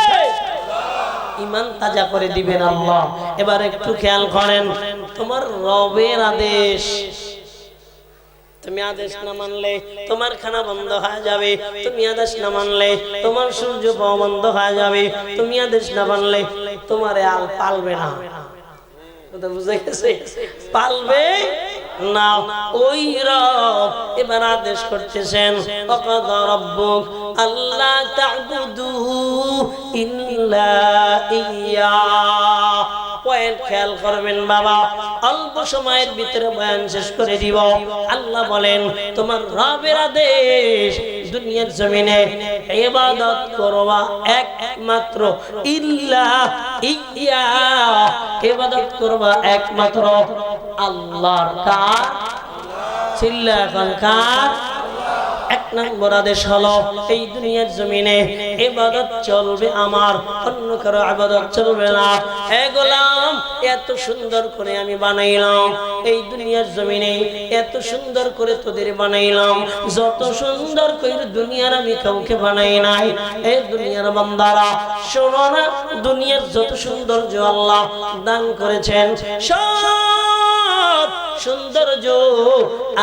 ঈমান তাজা করে দিবেন আল্লাহ। এবার একটু খেয়াল করেন, তোমার রবের আদেশ, তুমি আদেশ না মানলে তোমার খানা বন্ধ হয়ে যাবে, তুমি আদেশ না মানলে তোমার সূর্য পাওয়া বন্ধ হয়ে যাবে, তুমি আদেশ না মানলে তোমার আল পালবে না। বুঝে গেছে? পালবে না। ওই রব এবার আদেশ করতেছেন ওয়াকাদা রাব্বুক আল্লা তা'বুদু ইল্লা ইয়্যা। পয়েন্ট খেয়াল করবেন বাবা, অল্প সময়ের ভিতরে বয়ান শেষ করে দিব। আল্লাহ বলেন তোমার রবের আদেশ, দুনিয়ার জমিনে ইবাদত করবা একমাত্র ইল্লা ইয়্যা, ইবাদত করবা একমাত্র আল্লাহর। কার? চিল্লা এখন কার? এক নম্বর আদেশ হলো এই দুনিয়ার জমিনে ইবাদত চলবে আমার, অন্য কারো ইবাদত চলবে না। হে গোলাম, এত সুন্দর করে আমি বানাইলাম এই দুনিয়ার জমিনে, এত সুন্দর করে তোদের বানাইলাম, যত সুন্দর করে দুনিয়ার আমি কাউকে বানাই নাই। এই দুনিয়ার বান্দারা শোনো না, দুনিয়ার যত সৌন্দর্য আল্লাহ দান করেছেন, সব সৌন্দর্য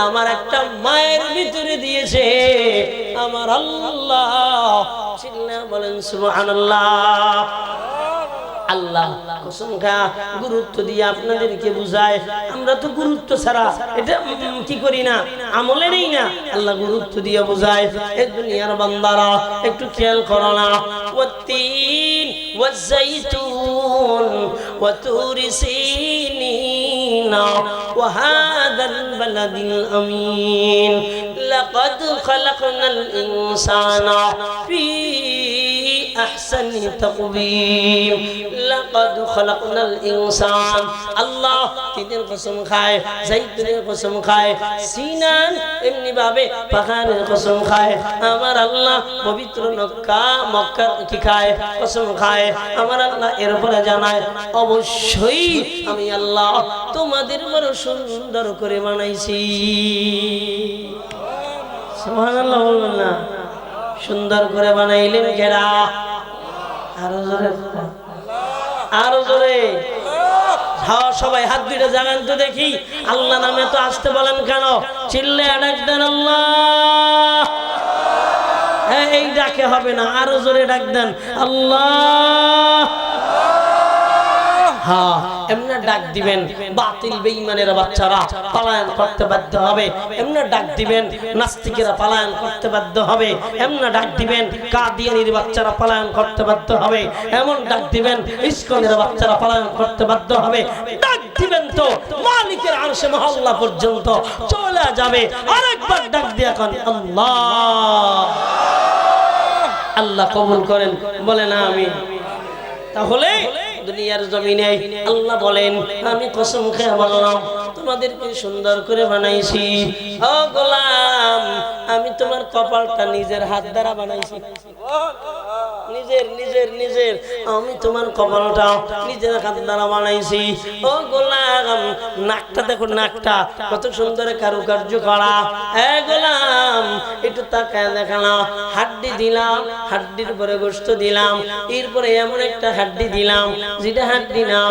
আমার একটা মায়ের ভিতরে দিয়েছে আমার আল্লাহ। চিল্লা বলেন সুবহানাল্লাহ। আল্লাহ কসম খা গুরুত্ব দিয়ে আপনাদেরকে বুঝায়, আমরা তো গুরুত্ব ছাড়া এটা কি করি না, আমলে নেই না। আল্লাহ গুরুত্ব দিয়ে বুঝায়। এই দুনিয়ার বান্দারা একটু খেয়াল করো না, ওয়াত্তিন ওয়াজ্জাইতুন ওয়া তুরি সিনিনা ওয়া হাদাল বালাদিল আমিন লাকাদ খালাকনাল ইনসানা ফি আহসানি তাকবীম লাকাদ খালাকনাল ইনসান। আল্লাহ তিনের কসম খায়, জাইতুনের কসম খায়, সিনান এমনি ভাবে পাহাড়ের কসম খায়। আমার আল্লাহ পবিত্র মক্কা কি খায়, কসম খায়। আমার আল্লাহ এরপরে জানায়, অবশ্যই আমি আল্লাহ তোমাদের বড় সুন্দর করে বানাইছি। সুবহানাল্লাহ বলবেন না? সুন্দর করে বানাইলেন কেরা? আরো জোরে, আরো জোরে। হ্যাঁ, সবাই হাত দুইটা জাগান তো দেখি। আল্লাহ নামে তো আসতে বলেন কেন? চিল্লে ডাক দেন আল্লাহ। হ্যাঁ, এই ডাকে হবে না, আরো জোরে ডাক দেন আল্লাহ। হ্যাঁ, এমনি ডাক দিবেন বাতিল বেঈমানের বাচ্চারা পলায়ন করতে বাধ্য হবে। এমনি ডাক দিবেন নাস্তিকেরা পলায়ন করতে বাধ্য হবে। এমনি ডাক দিবেন কাদিয়ানির বাচ্চারা পলায়ন করতে বাধ্য হবে। এমন ডাক দিবেন ইসকনের বাচ্চারা পলায়ন করতে বাধ্য হবে। ডাক দিবেন তো মালিকের আরশে মহল্লা পর্যন্ত চলে যাবে। আরেকবার ডাক দিয়ে এখন আল্লাহ। আল্লাহ কবুল করেন, বলেন আমিন। তাহলে দুনিয়ার জমিনে আল্লাহ বলেন, আমি কসম খেয়ে বললাম তোমাদেরকে সুন্দর করে বানাইছি। ও গোলাম, আমি তোমার কপালটা নিজের হাত দ্বারা বানাইছি। নিজের নিজের নিজের আমি তোমার কপালটা নিজের হাত দ্বারা বানাইছি। ও গোলাম, নাকটা দেখো, নাকটা কত সুন্দর কারুকার্য করা। এ গোলাম, একটু তাকায় দেখালাম, হাড্ডি দিলাম, হাড্ডির পরে গোশত দিলাম, এরপরে এমন একটা হাড্ডি দিলাম যেটা হাড্ডি না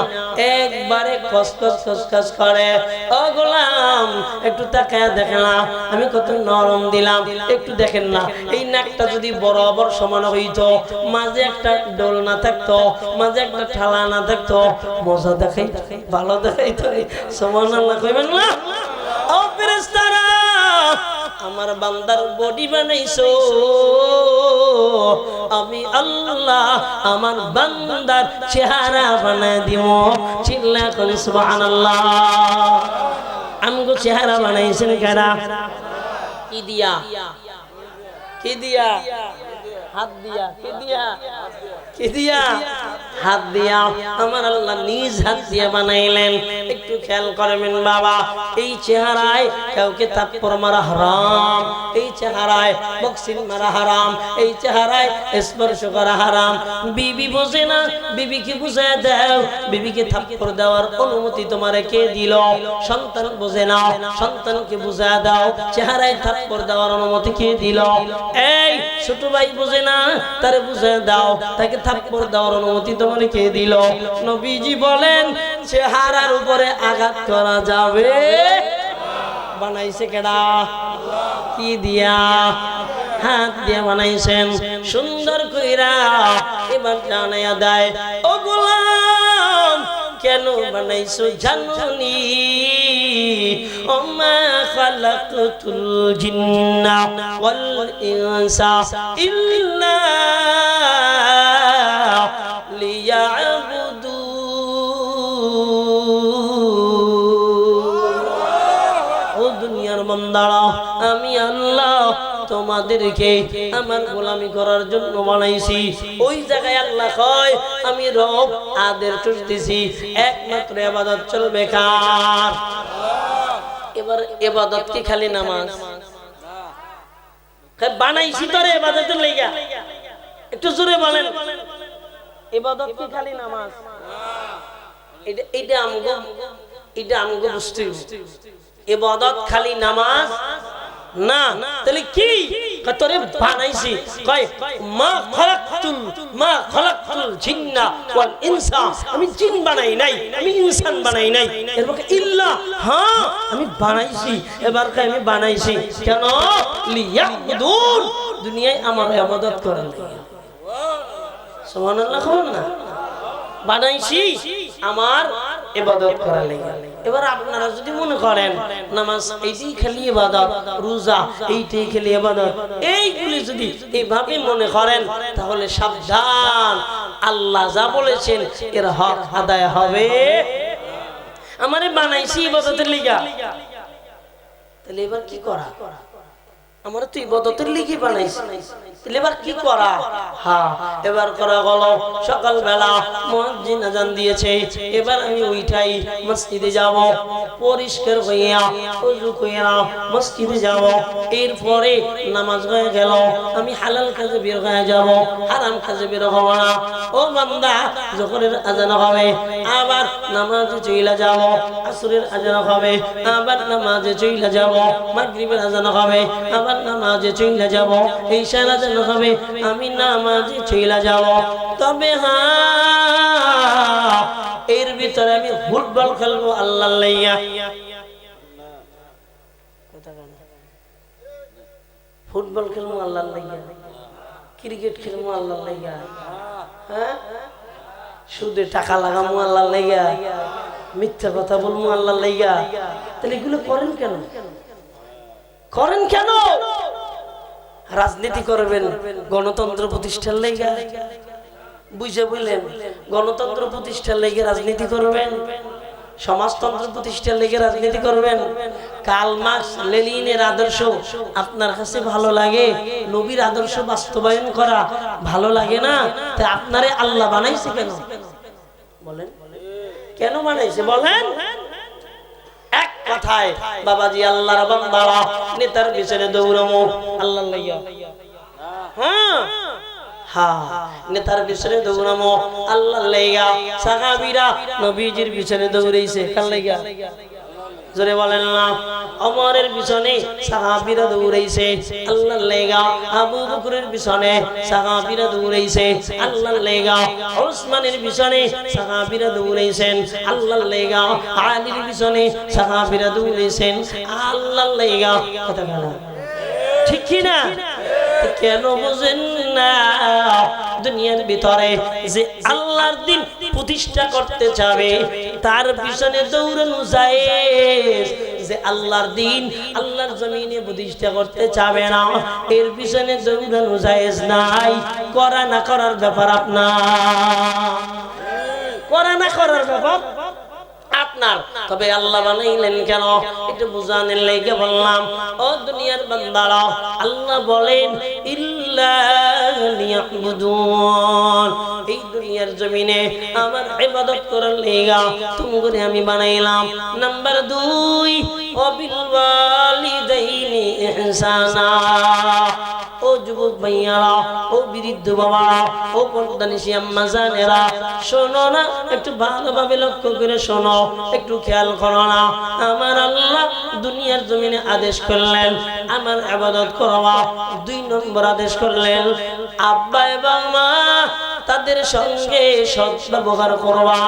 একবারে কসকস কসকস করে। ও গোলাম, একটু তাকায় দেখালাম আমি কত নরম দিলাম। একটু দেখেন না, এই নাকটা যদি বরাবর সমান হইতো, মাঝে একটা ডোল না থাকতো, মাঝে একটা ঠালা না থাকতো, মজা দেখাই, ভালো দেখাইতো। সুবহানাল্লাহ কইবেন না? ও ফেরেশতারা, আমার বান্দার বডি বানাইছো, আমি আল্লাহ আমার বান্দার চেহারা বানাই দিব। চিল্লা করে সুবহানাল্লাহ। আমগো চেহারা বানাইছেন কারা? কি দিয়া? কি দিয়া? হাত দিয়া। কি দিয়া? কি দিয়া? হাত দিয়া। আমার আল্লাহ নিজ হাত দিয়ে বানাইলেন। একটু খেয়াল করবেন বাবা, এই চেহারায় কাউকে থাপ্পড় মারা হারাম, এই চেহারায় বক্সিং মারা হারাম, এই চেহারায় স্পর্শ করা হারাম। বিবি বোঝে না, বিবিকে বুঝায় দাও। বিবিকে থাপ্পড় দেওয়ার অনুমতি তোমারে কে দিল? সন্তান বোঝে না, সন্তানকে বুঝায় দাও। চেহারায় থাপ্পড় দেওয়ার অনুমতি কে দিল? এই ছোট ভাই বোঝে না, তারে বুঝায় দাও। তাকে থাপ্পড় দেওয়ার অনুমতি তোমারে কে দিল? নবীজি বলেন, চেহারার উপরে আঘাত করা যাবে। বানাইছে কেডা? কি দিয়া? হাত দিয়ে বানাইছেন সুন্দর কইরা। এবার জানাইয়া দেয়, ও গোলাম, কেন বানাইছো জানুনি? ওমা খালাকতুল জিন্না ওয়াল ইনসা ইল্লা বান্দারা, আমি আল্লাহ তোমাদেরকে আমার গোলামি করার জন্য বানাইছি। ওই জায়গায় আল্লাহ কয়, আমি রব আদের চলতেছি, একমাত্র ইবাদত চলবে কার? এবার ইবাদত কি খালি নামাজ? বানাইছি তোরে ইবাদতের লাগা। একটু জোরে বলেন, ইবাদত কি খালি নামাজ? এটা আমগো বুঝতে হবে। ইবাদত খালি নামাজ না, তাহলে কি? তোরে বানাইছি, কয় মা খালাকতুল জিন্না ওয়াল ইনসা, আমি জিন বানাই নাই, আমি ইনসান বানাই নাই। এরপর ইল্লা, হ্যাঁ আমি বানাইছি। এবার কয় আমি বানাইছি কেন? লিয়াবুদুন, দুনিয়ায় আমার ইবাদত করেন। সুবহানাল্লাহ। করেন না? বানাইছি আমার ইবাদত করার লাগি। এবার আপনারা যদি মনে করেন নামাজ এইটাই খালি ইবাদত, রোজা এইটাই খালি ইবাদত, এইগুলি যদি এইভাবে মনে করেন তাহলে সাবধান, আল্লাহ যা বলেছেন এর হক আদায় হবে। আমারে বানাইছি ইবাদতের লিগা, তাহলে এবার কি করা? আমরা তো ইবাদতের লিগে বানাইছি, তাহলে এবার কি করা? হ্যাঁ, এবার করা হলো সকালবেলা মুয়াজ্জিন আযান দিয়েছে, এবার আমি উঠাই মসজিদে যাব, পরিষ্কার হইয়া ওযু কইরা মসজিদে যাব, এরপরে নামাজ হয়ে গেল, আমি হালাল কাজে বের হয়ে যাব, হারাম কাজে বের হব না। ও বান্দা, যখনের আযান হবে আবার নামাজে চইলা যাব, আসরের আযান হবে আবার নামাজে চইলা যাব, মাগরিবের আযান হবে আবার নামাজে চইলা যাব, ঈশার আযান হবে আমি নামাজে চইলা যাব। তবে হ্যাঁ, এর ভিতরে আমি ফুটবল খেলবো আল্লাহর লাইগা। ফুটবল খেলবো আল্লাহর লাইগা, ক্রিকেট খেলবো আল্লাহর লাইগা, হ্যাঁ, সুদে টাকা লাগামো আল্লাহর লাইগা, মিথ্যা কথা বলবো আল্লাহর লাইগা। তাহলে এগুলো করেন কেন? করেন কেন? রাজনীতি করবেন গণতন্ত্র প্রতিষ্ঠার লাইগা, বুঝে বললেন? গণতন্ত্র প্রতিষ্ঠার লাইগা রাজনীতি করবেন, সমাজতন্ত্র প্রতিষ্ঠার লাইগা রাজনীতি করবেন। কার্ল মার্কস লেনিনের আদর্শ আপনার কাছে ভালো লাগে, নবীর আদর্শ বাস্তবায়ন করা ভালো লাগে না? তা আপনারে আল্লাহ বানাইছে কেন? বলেন কেন বানাইছে? বলেন এক কথায় বাবাজি, আল্লাহর বান্দারা নেতার পিছনে দৌড়ামো আল্লাহর লাইগা। হ্যাঁ হ্যাঁ, নেতার পিছনে দৌড়ামো আল্লাহর লাইগা। সাহাবীরা নবীজির পিছনে দৌড়াইছে কার লাইগা? জোরে বলেন না। ওমরের পিছনে সাহাবীরা দৌড়াইছে আল্লাহর লাইগা, আবু বকরের পিছনে সাহাবীরা দৌড়াইছে আল্লাহর লাইগা, ওসমানের পিছনে সাহাবীরা দৌড়াইছেন আল্লাহর লাইগা, আলীর পিছনে সাহাবীরা দৌড়াইছেন আল্লাহর লাইগা। কথা বলা ঠিক কি না? কেন বুঝেন না? দুনিয়ার ভিতরে যে আল্লাহর দিন প্রতিষ্ঠা করতে চাবে তার পিছনে দৌড়ানো যায়, যে আল্লাহর দিন আল্লাহর জমিনে প্রতিষ্ঠা করতে চাবে না এর পিছনে দৌড়ানো জায়েজ নাই। করা না করার ব্যাপার আপনার, করা না করার ব্যাপার আপনার। তবে আল্লাহ বানাইলেন কেন একটু বুঝানোর লাইগা বললাম। ও দুনিয়ার বান্দারা, আল্লাহ বলেন ইল্লা লিয়াবুদুন, এই দুনিয়ার জমিনে আমার ইবাদত করার লাইগা তোমাকে আমি বানাইলাম। নাম্বার 2, ওয়াবিল ওয়ালিদাইনি ইহসানা। ও যুবক ভাইয়ারা, ও বৃদ্ধ বাবা, ও পর্দানিশী আম্মা জানেরা, শোনো না, একটু ভালোভাবে লক্ষ্য করে শোনো, একটু খেয়াল করো না। আমার আল্লাহ দুনিয়ার জমিনে আদেশ করলেন আমার ইবাদত করবা, 2 নম্বর আদেশ করলেন আব্বা এবং মা তাদের সঙ্গে সৎ ব্যবহার করবা।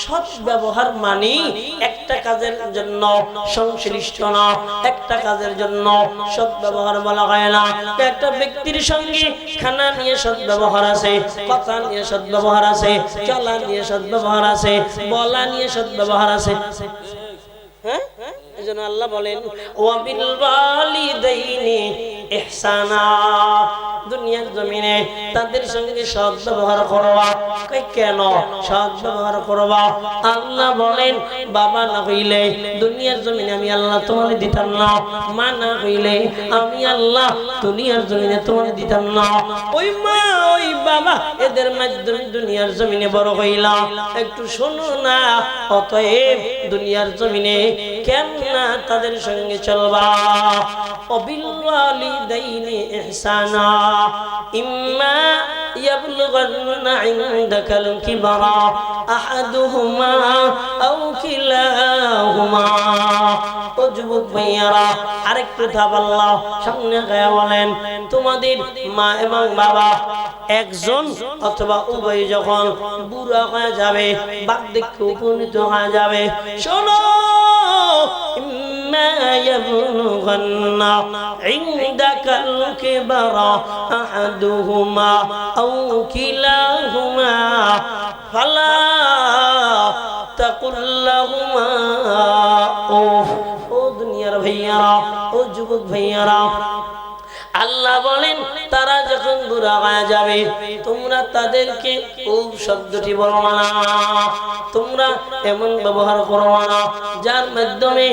সৎ ব্যবহার মানে একটা কাজের জন্য সংশ্লিষ্ট না, একটা কাজের জন্য সৎ ব্যবহার বলা হয় না। একটা ব্যক্তির সঙ্গে খানা নিয়ে সৎ ব্যবহার আছে, কথা নিয়ে সৎ ব্যবহার আছে, চলা নিয়ে সৎ ব্যবহার আছে, বলা নিয়ে সৎ ব্যবহার আছে। হ্যাঁ, এজন্য আল্লাহ বলেন ওয়াবিল ওয়ালিদাইনি ইহসানা, দুনিয়ার জমিনে তাদের সঙ্গে সৎ ব্যবহার করবা। কেন সৎ ব্যবহার করবা? আল্লাহ বলেন বাবা না হইলে দুনিয়ার জমিনে আমি আল্লাহ তোমাকে দিতাম না, মা না হইলে আমি আল্লাহ দুনিয়ার জমিনে তোমাকে দিতাম না। ওই মা ওই বাবা এদের মাধ্যমে দুনিয়ার জমিনে বড় হইলাম। একটু শোনো না, অতএব দুনিয়ার জমিনে কেন না তাদের সঙ্গে চলবা। ওয়াবিল ওয়ালিদাইনি ইহসানা ইম্মা ইয়াবলুগান্না ইনদাকাল কিবারা আহাদুহুমা আও কিলাহুমা। ও যুবক ভাইয়ারা, আরেকটু আল্লাহ সামনে গায়া বলেন তোমাদের মা এবং বাবা একজন অথবা উভয় যখন বুড়া হয়ে যাবে, বার্ধক্যে উপনীত হয়ে যাবে, শোনো ইম্মা ইয়াবলুগান্না ইনদাকাল কিবারা আহাদুহুমা আও কিলাহুমা ফালা তাকুল্লাহুমা ও দুনিয়ার ভাইয়ারা, ও যুবক ভাইয়ারা, আল্লাহ বলেন তারা যখন বুড়া হয়ে যাবে তোমরা তাদেরকে উফ শব্দটি বলবা না, তোমরা এমন ব্যবহার করবা না যার মাধ্যমে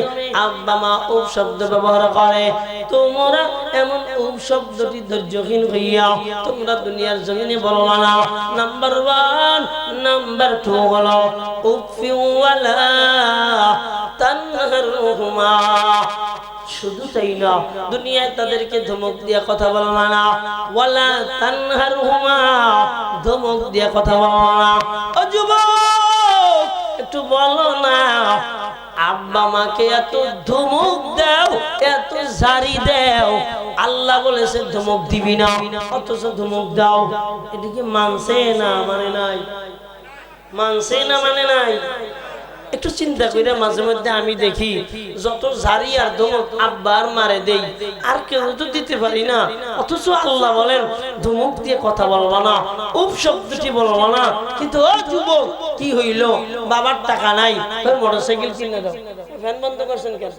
আব্বা মা উফ শব্দ ব্যবহার করে। তোমরা এমন উফ শব্দটি ধৈর্যহীন হইয়া তোমরা দুনিয়ার জমিনে বলবা না। নাম্বার 1, নাম্বার 2 হলো উফি ওয়ালা তানহারহুমা। শুধু তাই না, দুনিয়ায় তাদেরকে ধমক দিয়ে কথা বলবা না। ওয়ালা তানহারহুমা, ধমক দিয়ে কথা বলবা না। ও যুবক একটু বলো না, আব্বা মাকে এত ধমক দাও, এত ঝাড়ি দাও, আল্লাহ বলেছে ধমক দিবি না, অথচ ধমক দাও। এদিকে মানছে না মানে নাই, মানছে না মানে নাই। একটু চিন্তা করে মাঝে মধ্যে আমি দেখি যত ঝাড়ি আর ধমক আব্বার মারে দেই, আর কেউ তো দিতে পারি না, অথচ আল্লাহ বলেন ধমক দিয়ে কথা বলবা না, উফ শব্দটি বলবা না। কিন্তু ও যুবক কি হইল, বাবার টাকা নাই, মোটরসাইকেল কিনে দাও। ফ্যান বন্ধ করছেন কেন?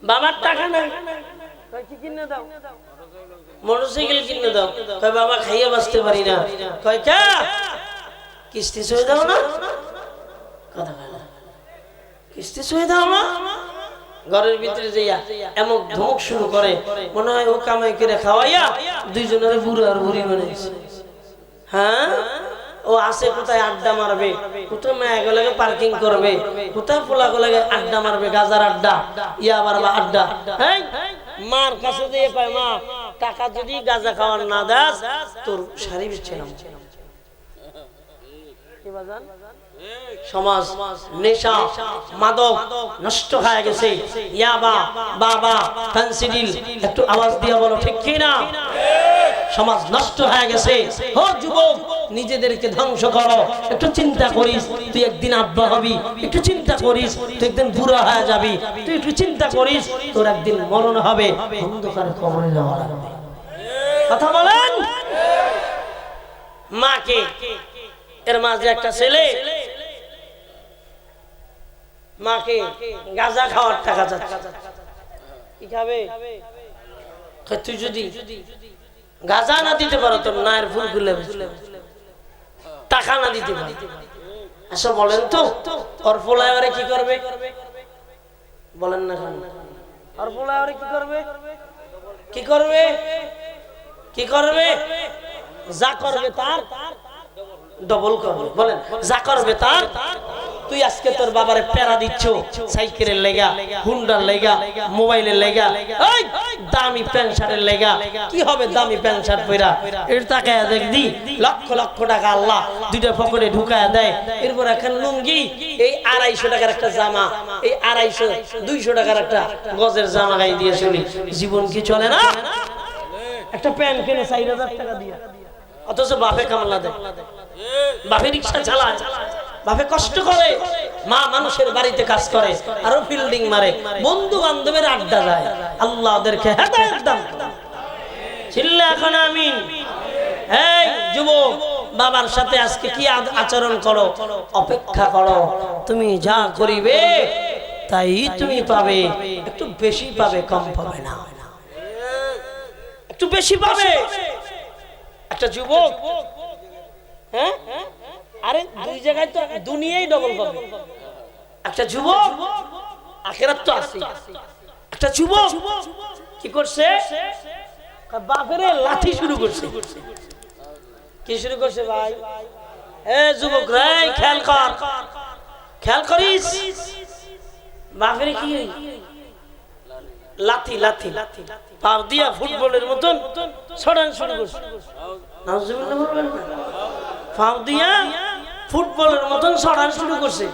বাবার টাকা নাই, কি কিনে দাও? মোটরসাইকেল কিনে দাও। কয় বাবা খাইয়ে বাঁচতে পারি না। কয় কে কিস্তি সয়ে দাও না, কথা বলে কিস্তি সয়ে দাও না। ঘরের ভিতরে যাইয়া এমন ধমক শুরু করে, মনে হয় ও কামাই করে খাওয়াইয়া দুইজনের বুড়ো আর বুড়ি বানাইছে। হ্যাঁ, ও আসে কোথায় আড্ডা মারবে, কোথায় মেয়েগুলোকে পার্কিং করবে, কোথায় পোলাগুলোকে আড্ডা মারবে, গাজার আড্ডা, ইয়াবার আড্ডা। হ্যাঁ, মার কাছে দিয়ে কয় মা টাকা যদি গাঁজা খাওয়ার না দাস তোর শাড়ি বিচ্ছিলাম। সমাজ নেশা মাদক নষ্ট হয়ে গেছে, ইয়াবা বাবা ফেন্সিডিল, একটু আওয়াজ দিয়ে বলো ঠিক কি না? সমাজ নষ্ট হয়ে গেছে। ও যুবক নিজেদেরকে ধ্বংস করো, একটু চিন্তা করিস তুই একদিন আব্বা হবি, একটু চিন্তা করিস তুই একদিন বুড়া হয়ে যাবি, তুই একটু চিন্তা করিস তোর একদিন মরণ হবে, অন্ধকারে কবরে যাওয়া লাগবে। কথা বলেন। মাকে এর মাঝে একটা ছেলে মাকে গাঁজা খাওয়ার টাকা চাচ্ছে, কি খাবে? তুই যদি গাঁজা না দিতে পারো তোর নায়ের ফুল খুলে টাকা না দিতে পারো, আচ্ছা বলেন তো ওর ফলাইবারে কি করবে? বলেন না, ওর ফলাইবারে কি করবে? কি করবে? কি করবে? যা করবে তার ডবল করবে। বলেন যা করবে তার। তুই আজকে তোর বাবারে প্যারা দিচ্ছ সাইকেলের লেগা, হুন্ডার লেগা, মোবাইলের লেগা, এই দামি প্যান্ট শার্টের লেগা। কি হবে দামি প্যান্ট শার্ট পরা? এর তাকায় দেখবি লক্ষ লক্ষ টাকা আল্লাহ দুইটা পকেটে ঢুকায় দেয়। এরপর এখন লুঙ্গি এই 250 টাকার একটা জামা, এই 250 200 টাকার একটা গজের জামা গাই দিয়ে শুনি। জীবন কি চলে না? একটা প্যান্ট কিনে 4000 টাকা দিয়ে, অথচ বাপে কামলা দেয়, বাপে রিক্সা চালায়, বাপে কষ্ট করে, মা মানুষের বাড়িতে কাজ করে, আরো ফিল্ডিং মারে, বন্ধু বান্ধবের আড্ডা যায়। আল্লাহ ওদেরকে হেদায়েত দান। চিল্লা এখন আমিন। এই যুবক বাবার সাথে আজকে কি আচরণ করো? অপেক্ষা করো, তুমি যা করিবে তাই তুমি পাবে, একটু বেশি পাবে, কম পাবে না, একটু বেশি পাবে। একটা যুবক, হ্যাঁ আরে দুই জায়গায় তো দুনিয়াই ডবল পাবে। একটা যুবক আখিরাত তো আছে। একটা যুবক কি করছে? বাপের লাঠি শুরু করছে। কি শুরু করছে ভাই? এ যুবক রে খেয়াল কর, খেয়াল করিস। বাপের কি লাঠি লাঠি পা দিয়া ফুটবলের মতন ছড়ান শুরু করছে। নাউজুবিল্লাহ বলবেন না, ফাউ দিয়া ফুটবলের মতন ছড়ান শুরু করছে।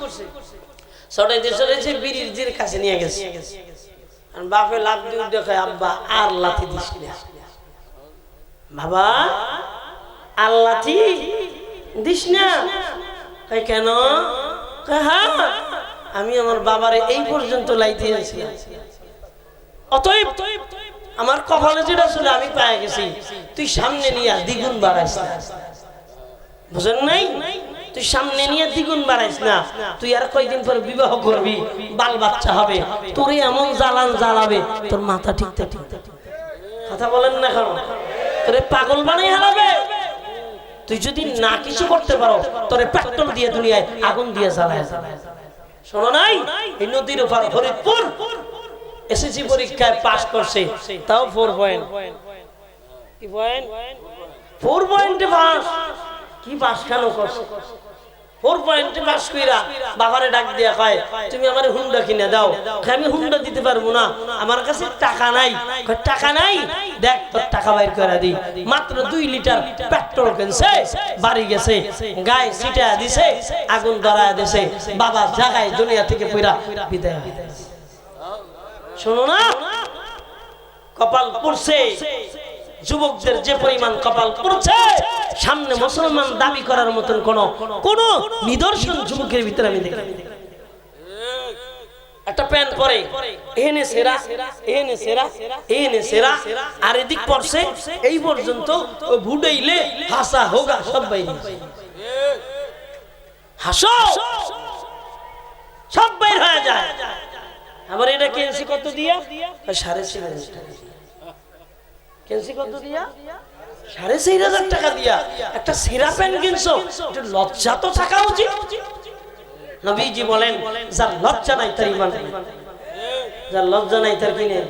ছড়াইতে ছড়াইছে বিড়ির জির কাছে নিয়ে গেছে। আর বাপে লাফ দিয়ে দেখায় আব্বা আর লাথি দিস না, বাবা আর লাথি দিস না। কেন? হ্যাঁ আমি আমার বাবারে এই পর্যন্ত লাইতে আছি, অতএব আমার কপালে যেটা ছিল আমি পেয়ে গেছি, তুই সামনে নিয়ে দ্বিগুণ বাড়াইস। বুঝেন নাই? তুই সামনে নিয়ে দ্বিগুণ বাড়াইস না, তুই আর কয়দিন পর বিবাহ করবি, বাল বাচ্চা হবে, তোরে এমন জ্বালান জ্বালাবে তোর মাথা ঠিক ঠিক। কথা বলেন না এখন? তোরে পাগল বানাই হারাবে। তুই যদি না কিছু করতে পারো তোরে পেট্রোল দিয়ে দুনিয়ায় আগুন দিয়ে জ্বালায়। শোনো নাই, এই নদীর ওপার ফরিদপুর এসএসসি পরীক্ষায় পাস করছে, তাও 4 পয়েন্ট। কি পয়েন্ট? 4 পয়েন্টে পাস। কি পাস কেন করছে? 4 পয়েন্টে পাস কইরা বাবারে ডাক দিয়া কয়, তুমি আমারে হুন্ডা কিনে দাও। আমি হুন্ডা দিতে পারবো না, আমার কাছে টাকা নাই। কয় টাকা নাই? দেখ তোর টাকা বাইর করে দিই। মাত্র 2 লিটার পেট্রোল কিনছে, বাড়ি গেছে, গায়ে ছিটা দিছে, আগুন ধরায় দিছে, বাবা জাগায় দুনিয়া থেকে পুরা বিদায় হয়ে গেছে। শোনো না, কপাল পড়ছে যুবকদের যে পরিমাণ কপাল পড়ছে, সামনে মুসলমান দাবি করার মতন কোন নিদর্শন যুবকের ভিতরে আমি দেখি। একটা প্যান্ট পরে এনে সেরা, এনে সেরা, এনে সেরা, আর এদিক পড়ছে এই পর্যন্ত ভুডাইলে হাসা হোগা সব বাইরে, হাসো সব বাইর হয়ে যায়। আবার এটা কেনসি কত দিয়া? 4.5 টাকা। কেনসি কত দিয়া? 4.5 টাকা দিয়া একটা সেরা প্যান্ট কিনছো, এটা লজ্জা তো থাকা উচিত। নবীজি বলেন, যার লজ্জা নাই তার ঈমান নাই, যার লজ্জা নাই তার কিনে।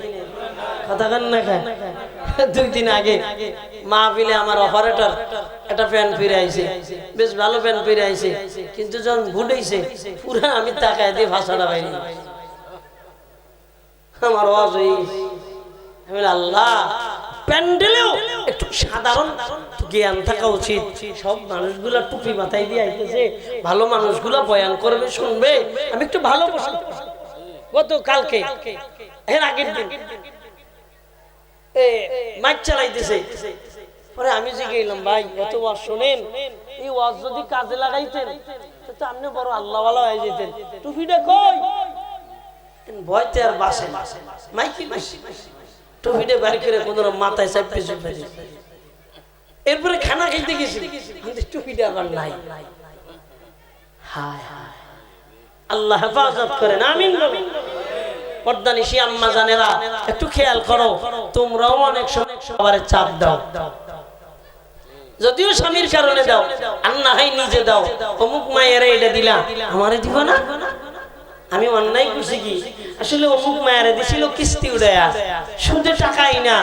কথা কান না খায়। 2 দিন আগে মাহফিলে আমার অপারেটর একটা প্যান্ট পরে আইছে, বেশ ভালো প্যান্ট পরে আইছে, কিন্তু যখন ভুটাইছে পুরা আমি তাকায় দিয়ে ভাষাটা বাইরে। আমার আওয়াজ হই, আল্লাহ, প্যান্ডেলেও একটু সাধারণ জ্ঞান থাকা উচিত। সব মানুষগুলা টুপি মাথায় দিয়ে আইতেছে, ভালো মানুষগুলা বয়ান করবে, শুনবে। আমি একটু ভালো পোশাক, গত কালকে এর আগের দিন মাইক চালাইতেছে, পরে আমি যে গেলাম, ভাই এত ওয়াজ শোনেন, এই ওয়াজ যদি কাজে লাগাইতেন তো আপনি বড় আল্লাহওয়ালা হয়ে যেতেন। টুপিটা কই? ভয়তে আর বাসে মাইকি টুপিটা বের করে কোন মাথায় চাপতে চাপতে। এরপরে খানা খাইতে গেছি, টুপিটা আবার নাই। হায় হায়, আল্লাহ হেফাজত করেন, আমিন বলেন। পর্দানিশী আম্মা জানেরা একটু খেয়াল করো, তোমরাও অনেক সময় সবারে চাপ দাও, যদিও স্বামীর কারণে দাও, আর না হয় নিজে দাও। অমুক মায়েরা এটা দিলা, আমারে দিব না? আমি অন্যায় করছি কি? আসলে অমুক মায়েরা দিছিল কিস্তি উড়াইয়া, সুদে টাকাই না।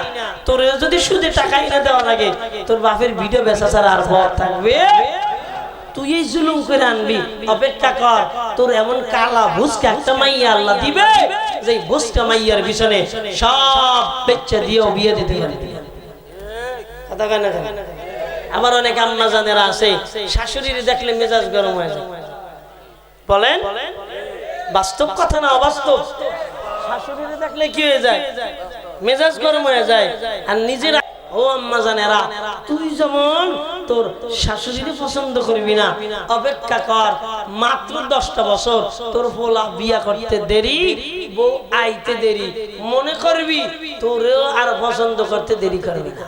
তোরে যদি সুদে টাকাই না দেওয়া লাগে, তোর বাপের ভিডিও বেচা ছাড়া আর পথ থাকবে? তুই এই জুলুম করে আনবি, অপেক্ষা কর, তোর এমন কালা ভুসকা একটা মাইয়া আল্লাহ দিবে, যে ভুসকা মাইয়ার পিছনে সব বেচ্চা দিয়েও বিয়ে দিতে পারবি। কথা কেন? আবার অনেক আম্মা জানেরা আছে, শাশুড়ির দেখলে মেজাজ গরম হয়ে যায়। বলেন, বাস্তব কথা না অবাস্তব? শাশুড়িরে দেখলে কি হয়ে যায়? মেজাজ গরম হয়ে যায়। আর নিজেরা, ও আম্মা জানেরা, তুই যেমন তোর শাশুড়িরে পছন্দ করবি না, অপেক্ষা কর, মাত্র 10টা বছর তোর পোলা বিয়া করতে দেরি, বউ আইতে দেরি, মনে করবি তোরেও আর পছন্দ করতে দেরি করবি না।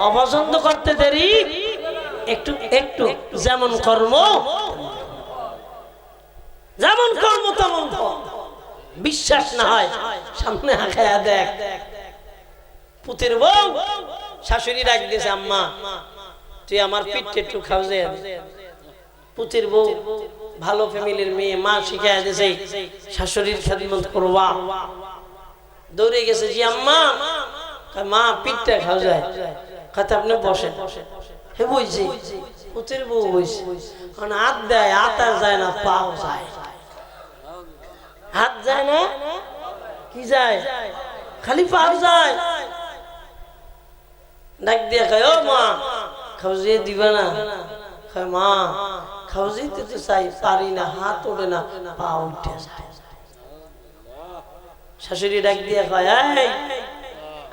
অপছন্দ করতে দেরি, একটু একটু যেমন কর্ম যেমন কর্ম তেমন। বিশ্বাস না হয় সামনে আঁকায়া দেখ। পুতের বউ শাশুড়ি ডাক দিয়েছে, আম্মা তুই আমার পিঠে একটু খাও যে। পুতের বউ ভালো ফ্যামিলির মেয়ে, মা শিখাই দিয়েছে শাশুড়ির খেদমত করবা। দৌড়ে গেছে, জি আম্মা। মা পিঠটা খাও যায়। কথা আপনি বসেন। হে বইছি, পুতের বউ বইছে, হাত দেয়, হাত আর যায় না, পাও যায়। হাত যায় না, কি যায়? খালি পাও যায়। ডাক দিয়ে কয়, ও মা খাওয়াজিয়ে দিবা না? কয়, মা খাওয়াজিতে তো চাই, পারি না, হাত ওঠে না, পা উঠে যায়। শাশুড়ি ডাক দিয়ে কয়, এই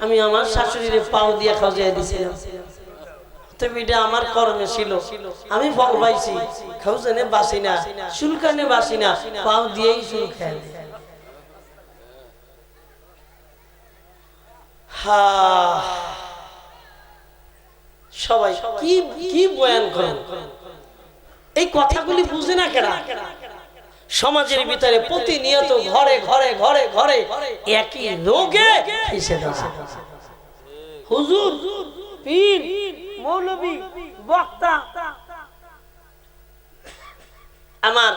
আমি আমার শাশুড়ির পাও দিয়ে খাওয়াজিয়ে দিছিলাম, তবে এটা আমার কর্মে ছিল, আমি ফল পাইছি। খাওয়াজানে বাসি না, চুলকানে বাসি না, পাও দিয়েই চুল খেয়ে। সবাই কি কি বয়ান করেন, এই কথাগুলি বুঝে না কেন? সমাজের ভিতরে প্রতিনিয়ত ঘরে ঘরে ঘরে ঘরে একই রোগে ফেঁসে যাচ্ছে। হুজুর, পীর, মৌলবী, বক্তা, আমার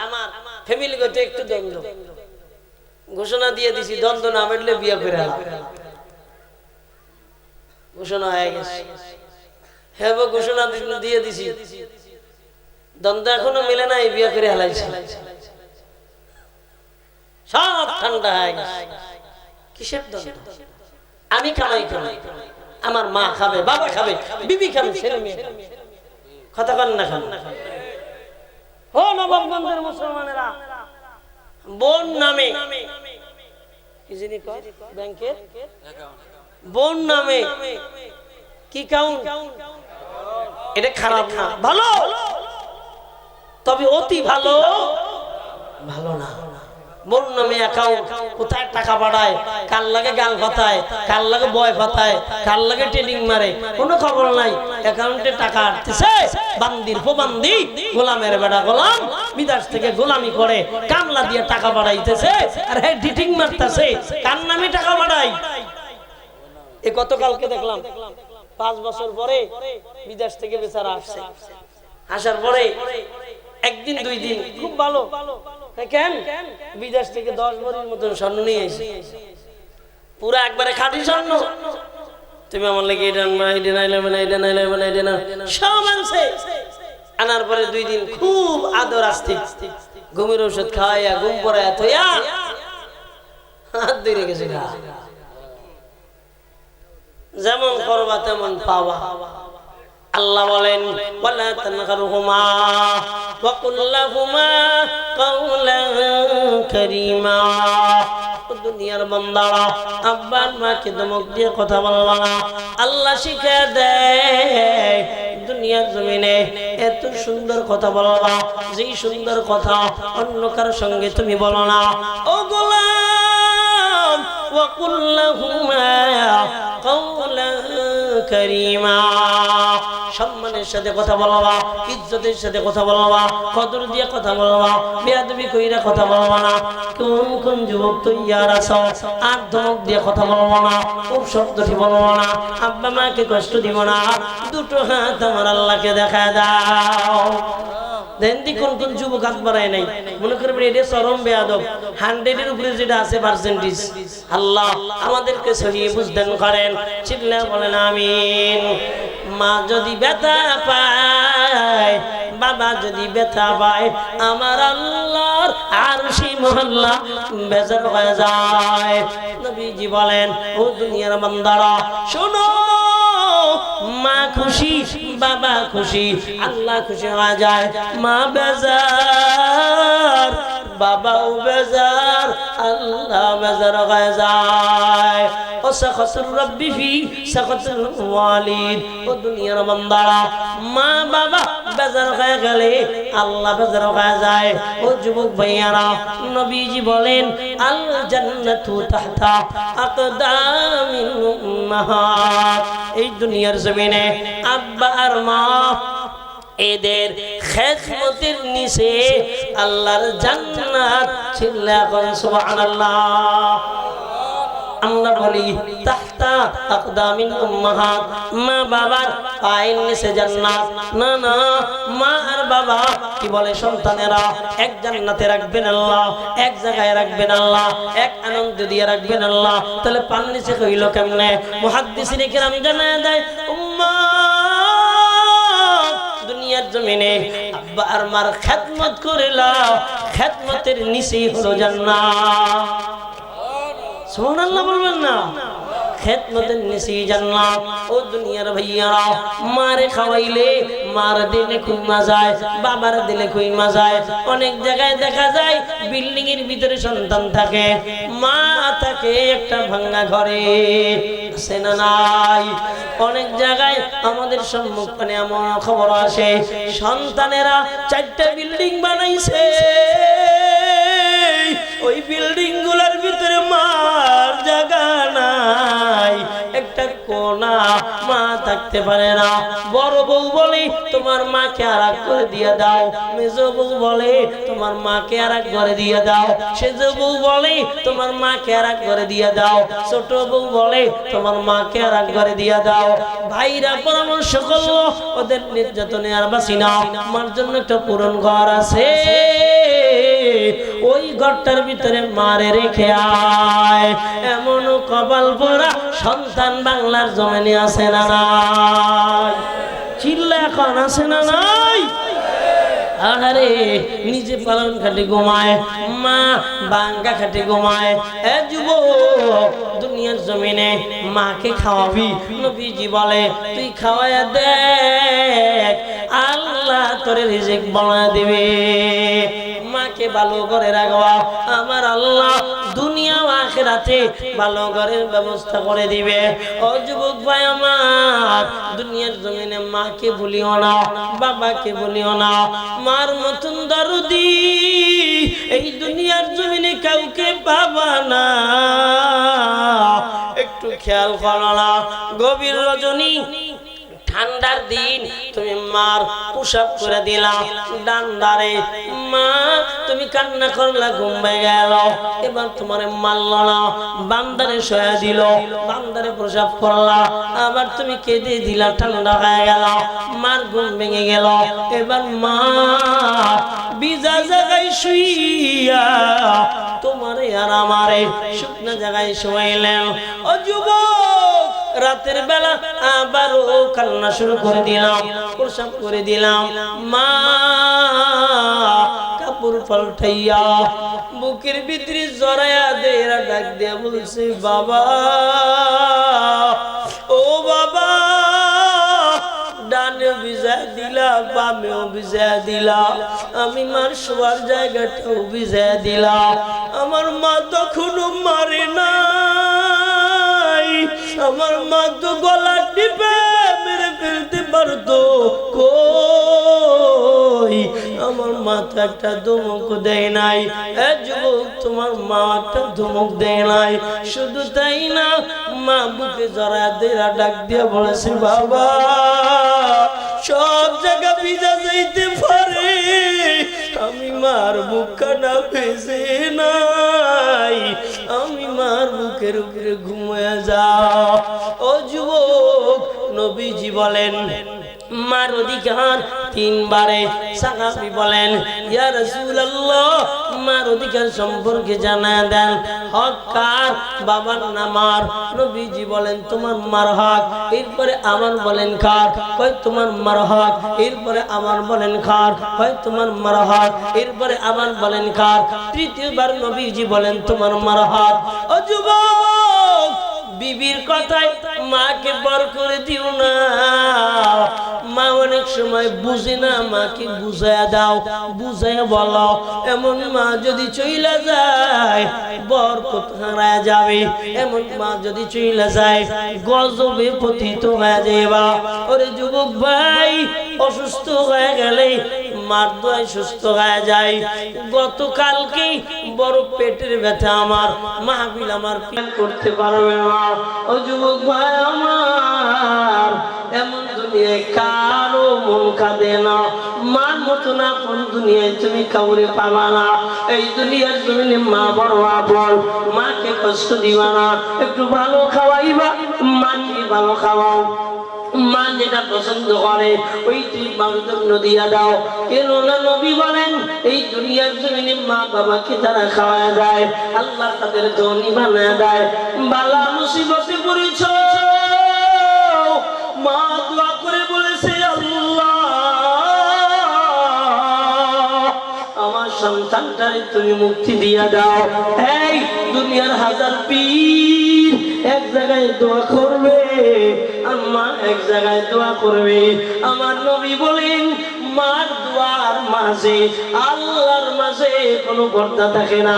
ফ্যামিলিগত একটু দ্বন্দ্ব, ঘোষণা দিয়ে দিছি দ্বন্দ্ব না মেটলে বিয়ে করে ঘোষণা হয়ে গেছে। হ্যাঁ, ঘোষণা দিয়ে দিছি, দ্বন্দ্ব এখনো মিলে নাই, বিয়ে করে হালাইছে, সব ঠান্ডা হয়ে গেছে। কিসের দ্বন্দ্ব? আমি কামাই করি, আমার মা খাবে, বাবা খাবে, বিবি খাবে, ছেলে মেয়ে কথা কন না খান। ও নবাবগঞ্জের মুসলমানেরা, বোন নামে ব্যাংকের বোন নামে কি কাউন্ট, এটা খারাপ না, ভালো, তবে অতি ভালো ভালো না। বোন নামে অ্যাকাউন্ট, কোথায় টাকা বাড়ায়, কার লাগে গাল ফাতায়, কার লাগে বয় ফাতায়, কার লাগে ট্রেডিং মারে, কোনো খবর নাই। অ্যাকাউন্টে টাকা আসতেছে, বান্দির ফোবান্দি, গোলামের বেড়া গোলাম, বিদেশ থেকে গোলামি করে কামলা দিয়ে টাকা বাড়াইতেছে, আর হ্যাঁ ডিটিং মারতেছে, কার নামে টাকা বাড়ায়। এ গতকালকে দেখলাম 5 বছর পরে বিদেশ থেকে বেচারা আসছে, আসার পরে একদিন 2 দিন খুব ভালো, কেন বিদেশ থেকে 10 ভরির মতন স্বর্ণ নিয়ে এসে, পুরা একবারে খাঁটি স্বর্ণ। তুমি আমার লাগে এটা নাইলে মানে এটা নাইলে মানে এটা না, সব আনছে। আনার পরে 2 দিন খুব আদর আস্তে ঘুমের ওষুধ খাওয়াইয়া ঘুম পড়াইয়া থইয়া হাত ধরে গেছে। যেমন করবা তেমন পাওয়া। আল্লাহ বলেন, ওয়ালা তানহারহুমা ওয়া কুল লাহুমা কাওলান কারীমা। দুনিয়ার বান্দারা, আব্বার মাকে ধমক দিয়ে কথা বলবা না। আল্লাহ শিক্ষা দেয় দুনিয়ার জমিনে এত সুন্দর কথা বলবা, যেই সুন্দর কথা অন্য কারোর সঙ্গে তুমি বলো না। ও গোলাম, ওয়া কুল লাহুমা কাওলান কারীমা, সম্মানের সাথে কথা বলবা, ইজ্জতের সাথে কথা বলবা, কদর দিয়ে কথা বলবা, বেয়াদবি কইরা কথা বলবা না। কোন কোন যুবক তো ইয়ার আছো, আর ধমক দিয়ে কথা বলবা না, খুব শব্দটি বলবা না, আব্বা মাকে কষ্ট দিব না। 2টো হাত আমার আল্লাহকে দেখা দাও। দেনদি কোন কোন যুবক হাত বাড়ায় নাই, মনে করবেন এটা চরম বেয়াদব। 100-এর উপরে যেটা আছে পার্সেন্টেজ, আল্লাহ আমাদেরকে সহি বুঝদান করেন। চিল্লা বলেন আমিন। মা যদি ব্যথা পায়, বাবা যদি ব্যথা পায়, আমার আল্লাহর আরশি মহল্লা বেজার হয়ে যায়। নবীজি বলেন, ও দুনিয়ার বান্দারা শোনো, মা খুশি, বাবা খুশি, আল্লাহ খুশি হয়ে যায়। মা বেজার, বাবাও বেজার, আল্লাহ বেজার হয়ে যায়। ও সাখাতুর রাব্বি ফি সাখাতুল ওয়ালিদ। ও দুনিয়ার বান্দারা, মা বাবা বেজার হয়ে গেলে আল্লাহ বেজার হয়ে যায়। ও যুবক ভাইয়ারা, নবীজি বলেন, আল জান্নাতু তাহতা আকদামিল উম্মাহাত। এই দুনিয়ার জমিনে আব্বা আর মা এদের খেদমতের নিচে আল্লাহর জান্নাত। চিল্লা করেন সুবহানাল্লাহ। আমরা বলি তাহতা আকদামিল উম্মাহাত, মা বাবার পায়ের নিচে জান্নাত। না না, মা আর বাবা কি বলে সন্তানেরা এক জান্নাতে রাখবেন আল্লাহ, এক জায়গায় রাখবেন আল্লাহ, এক আনন্দ দিয়ে রাখবেন আল্লাহ। তাহলে পান নিচে কইল কেমনে? মুহাদ্দিসিনে কেরাম জানায় দেয়, উম্মাত দুনিয়ার জমিনে আব্বা আর মার খেদমত করিলাম, খেদমতের নিচেই হলো জান্নাত। সুবহানাল্লাহ বলবেন না? খেদমতের নিচেই জান্নাত। ও দুনিয়ার ভাইয়ারা, মারে খাওয়াইলে মার দিলে খুব মজায়, বাবার দিলে খুব মজায়। অনেক জায়গায় দেখা যায় বিল্ডিং এর ভিতরে সন্তান থাকে, মা থাকে একটা ভাঙা ঘরে, আছে না নাই? অনেক জায়গায় আমাদের সম্মুখে এমন খবর আসে, সন্তানেরা 4টা বিল্ডিং বানাইছে, ওই বিল্ডিং গুলার ভিতরে মার জায়গা নাই। একটা একটা কোনা মা থাকতে পারে না। বড় বউ বলে তোমার মাকে আরেক করে দিয়ে দাও, মেজ বউ বলে তোমার মাকে আরেক ঘরে দিয়ে দাও, সেজ বউ বলে তোমার মাকে আরেক ঘরে দিয়ে দাও, ছোট বউ বলে তোমার মাকে আরেক ঘরে দিয়ে দাও। ভাইরা পরামর্শ করলো ওদের নির্যাতনে আর বাঁচি না, মার জন্য একটা পুরন ঘর আছে, ওই ঘরটার ভিতরে মারে রেখে আয়। এমন কপাল পোড়া সন্তান বাংলার জমিনে আছে না নাই? চিল্লা এখন আছে না নাই? আরে নিজে পালন খাটে ঘুমায়, মা বাঙ্গা খাটে ঘুমায়। এ যুবক, দুনিয়ার জমিনে মাকে খাওয়াবি, নবীজি বলে তুই খাওয়ায়া দেখ, আল্লাহ তোরে রিজিক বানায় দিবে। মাকে ভালো করে রাখবা, আমার আল্লাহ দুনিয়া ও আখিরাতে ভালো ঘরের ব্যবস্থা করে দিবে। ও যুবক ভাই আমার, দুনিয়ার জমিনে মাকে ভুলিও না, বাবাকে ভুলিও না। মার মতন দরদি এই দুনিয়ার জমিনে কাউকে পাবা না। একটু খেয়াল করো না, গভীর রজনী ঠান্ডার দিন তুমি মার পোশাক করে দিলাম ডান্ডারে, মা তুমি কান্না করলা, ঘুম ভেঙে গেল, এবার তোমার মারল না, বান্দারে শোয়া দিল, বান্দারে প্রসাব করলা, আবার তুমি কেঁদে দিলা, ঠান্ডা হয়ে গেল, মার ঘুম ভেঙে গেল। এবার মা ভিজা জায়গায় শুইয়া তোমারে আর আমারে শুকনা জায়গায় শোয়াইলেন। ও যুবক, রাতের বেলা আবারও কান্না শুরু করে দিলাম, প্রসাব করে দিলাম, মা কাপড় পাল্টাইয়া বুকের ভিতরে জড়াইয়া দেয়া ডাক দিয়া বলছে, বাবা ও বাবা, ডানে ভিজা দিলা, বামেও ভিজা দিলা, আমি মার শোয়ার জায়গাটাও ভিজা দিলা, আমার মা তখনও মারে না, আমার মা তো গলা টিপে মেরে ফেলতে পারতো, কই আমার মা তো একটা ধমক দেয় নাই। এ যুবক, তোমার মা একটা ধমক দেয় নাই, শুধু তাই না, মা বুকে জড়া দেয়া ডাক দিয়া বলেছে, বাবা সব জায়গা ভিজা যাইতে পারে, আমি মার বুকখানা ভেজে নাই, আমি মার বুকের উপরে ঘুমিয়ে যাও। ও যুবক, নবীজি বলেন মার অধিকার তিনবারে। সাহাবী বলেন, ইয়া রাসূলুল্লাহ, মার অধিকার সম্পর্কে জানায় দেন, হক কার? বাবার না মার? নবীজি বলেন তোমার মার হক। এরপরে আমার বলেন কার? কয় তোমার মার হক। এরপরে আমার বলেন কার? কয় তোমার মার হক। এরপরে আমার বলেন কার? তৃতীয়বার নবীজি বলেন তোমার মার হক। ও যুবক, বিবির কথায় মাকে বর করে দিও না। মা অনেক সময় বুঝে না, মাকে বুঝায়া দাও, বুঝায়া বলো। এমন মা যদি চইলা যায় বরকত হারায় যাবে, এমন মা যদি চইলা যায় গজবে পতিত হয়ে যাবে। ওরে যুবক ভাই, অসুস্থ হয়ে গেলে মার দোয়ায় সুস্থ হয়ে যায়। গতকালকে বড় পেটের ব্যথা, আমার মাহফিল আমার প্ল্যান করতে পারবে না। ও যুবক ভাই আমার, এমন দুনিয়ায় কারো মন কাঁদে না, মার মতো না কোন দুনিয়ায় তুমি কাউরে পাবা না। এই দুনিয়ার জমিনে মা বড় আপন, মাকে কষ্ট দিবা না, একটু ভালো খাওয়াইবা, মাকে ভালো খাওয়াও। মা যেটা পছন্দ করে ওইটাই মার জন্য দিয়া দাও। কেননা নবী বলেন এই দুনিয়ার জমিনে মা বাবাকে যারা খাওয়ায় দেয়, আল্লাহ তাদের ধনী বানায় দেয়। বালা মুসিবতে পড়েছ, মা দোয়া করে বলেছে, আল্লাহ আমার সন্তানটারে তুমি মুক্তি দিয়া দাও। এই দুনিয়ার হাজার পীর এক জায়গায় দোয়া করবে, আম্মা এক জায়গায় দোয়া করবে। আমার নবী বলেন মার দোয়ার মাঝে আল্লাহর মাঝে কোনো পর্দা থাকে না।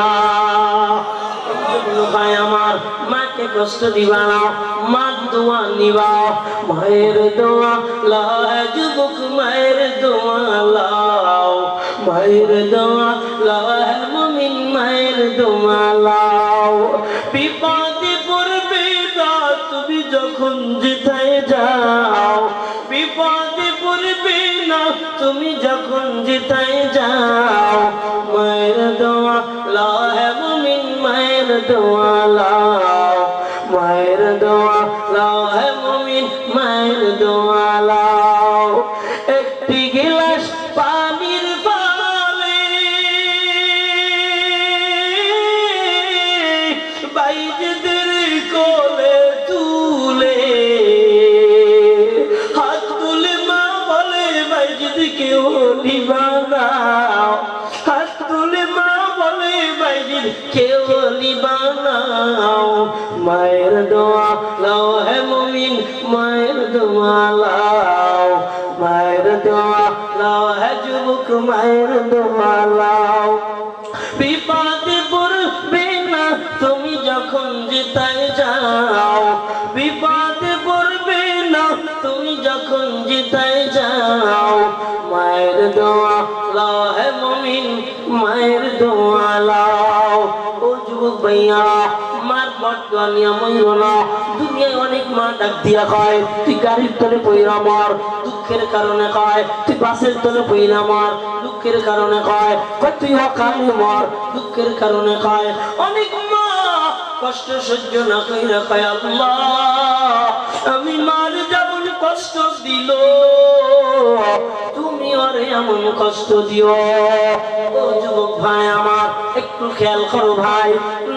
ভাই আমার, মাকে কষ্ট দিবা না, মার দোয়া নিবা। মায়ের দোয়া লাও যুবক, মায়ের দোয়া লাও, মায়ের দোয়া লাও মুমিন, মায়ের দোয়া লাও। বিপদে পড়বে না তুমি যখন যেথায় যাও বিপদে পড়বে না, তুমি যখন যেথায় যাও মায়ের দোয়া লাও হে মুমিন, মায়ের দোয়া লাও, মায়ের দোয়া লাও হে মুমিন, মায়ের দোয়া লাও। একটি গিলাস পানির পালে বাইজিদের কোলে তুলে হাত তুলে মা বলে বাইজিদকে ওলি বানাও, হাত তুলে মা বলে বাইজিদকে ওলি বানাও। মায়ের দোয়া লাও হে মুমিন, মায়ের দোয়া লাও, মায়ের দোয়া লাও হে যুবক, মায়ের দোয়া লাও। বিপদে পড়বে না তুমি যখন যেথায় যাও, বিপদে পড়বে না তুমি যখন যেথায় যাও মায়ের দোয়া লাও হে মুমিন, মায়ের দোয়া লাও। ও যুবক ভাইয়া, মার বটকা নিয়মইও না। দুনিয়ায় অনেক মা ডাক দিয়া কয় তুই গাড়ির তলে পইরা মর, দুঃখের কারণে কয় তুই বাসের তলে পইরা মর, দুঃখের কারণে কয় তুই অকালে মর, দুঃখের কারণে কয়। অনেক মা কষ্ট সহ্য না কইরা কয় আল্লাহ আমি মার যেমন কষ্ট দিল তুমি ওরে এমন কষ্ট দিও। ও যুবক ভাই আমার, একটু খেয়াল করো ভাই,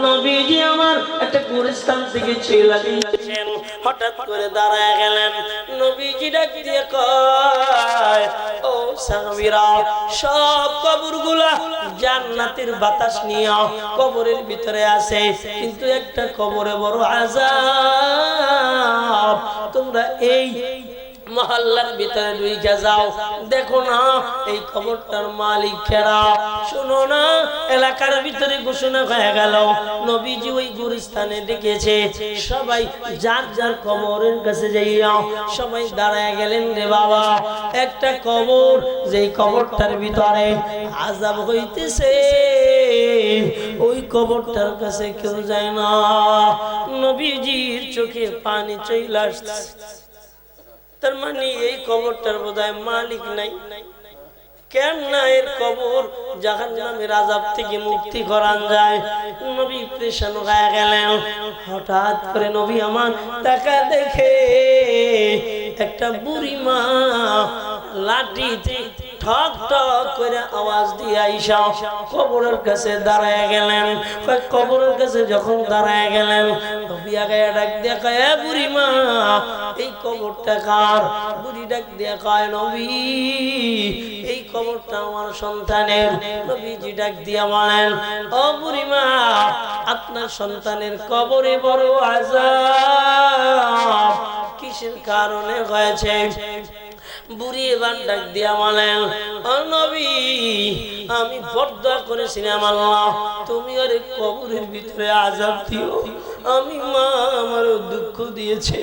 নবীজি আমার একটা গুলিস্তান থেকে ছেলে দিয়েছেন, হঠাৎ করে দাঁড়ায় গেলেন। নবীজি ডাক দিয়ে কয় ও সাহাবীরা, সব কবরগুলা জান্নাতের বাতাস নিয়ে কবরের ভিতরে আছে, কিন্তু একটা কবরে বড় আযাব, তোমরা এই মহল্লার ভিতরে ঢুকে যাও, দেখো না এই কবরটার মালিক কেরা। শোনো না, এলাকার ভিতরে ঘোষণা হয়ে গেল নবীজি ওই গুরুস্থানে ডেকেছে, সবাই যার যার কবরের কাছে যাইয়া সবাই দাঁড়ায় গেলেন। রে বাবা, একটা কবর, যেই কবরটার ভিতরে আযাব হইতেছে ওই কবরটার কাছে কেউ যায় না। নবীজির চোখে পানি চলে আসছে, তার মানে এই কবরটার বোধহয় মালিক নাই। কেন না এর কবর জাহান্নামের আযাব থেকে মুক্তি করান যায়। নবী পেরেশান হয়ে গেলেন। হঠাৎ করে নবী আমার তাকা দেখে একটা বুড়ি মা লাঠিতে ঠক ঠক করে আওয়াজ দিয়ে আইসা কবরের কাছে দাঁড়ায় গেলেন। কবরের কাছে যখন দাঁড়ায় গেলেন, নবী আগে ডাক দিয়ে কয় এ বুড়ি মা, এই কবরটা কার? বুড়ি ডাক দিয়ে কয় নবী এই কবরটা আমার সন্তানের। নবীজি ডাক দিয়া বলেন ও বুড়ি মা, আপনার সন্তানের কবরে বড় আযাব কিসের কারণে হয়েছে? বুড়ি এবার ডাক দিয়া বলেন ও নবী, আমি পর্দা করেছিলাম আল্লাহ, তুমি ওর কবরের ভিতরে আযাব দিও। আমি মা, আমার দুঃখ দিয়েছে,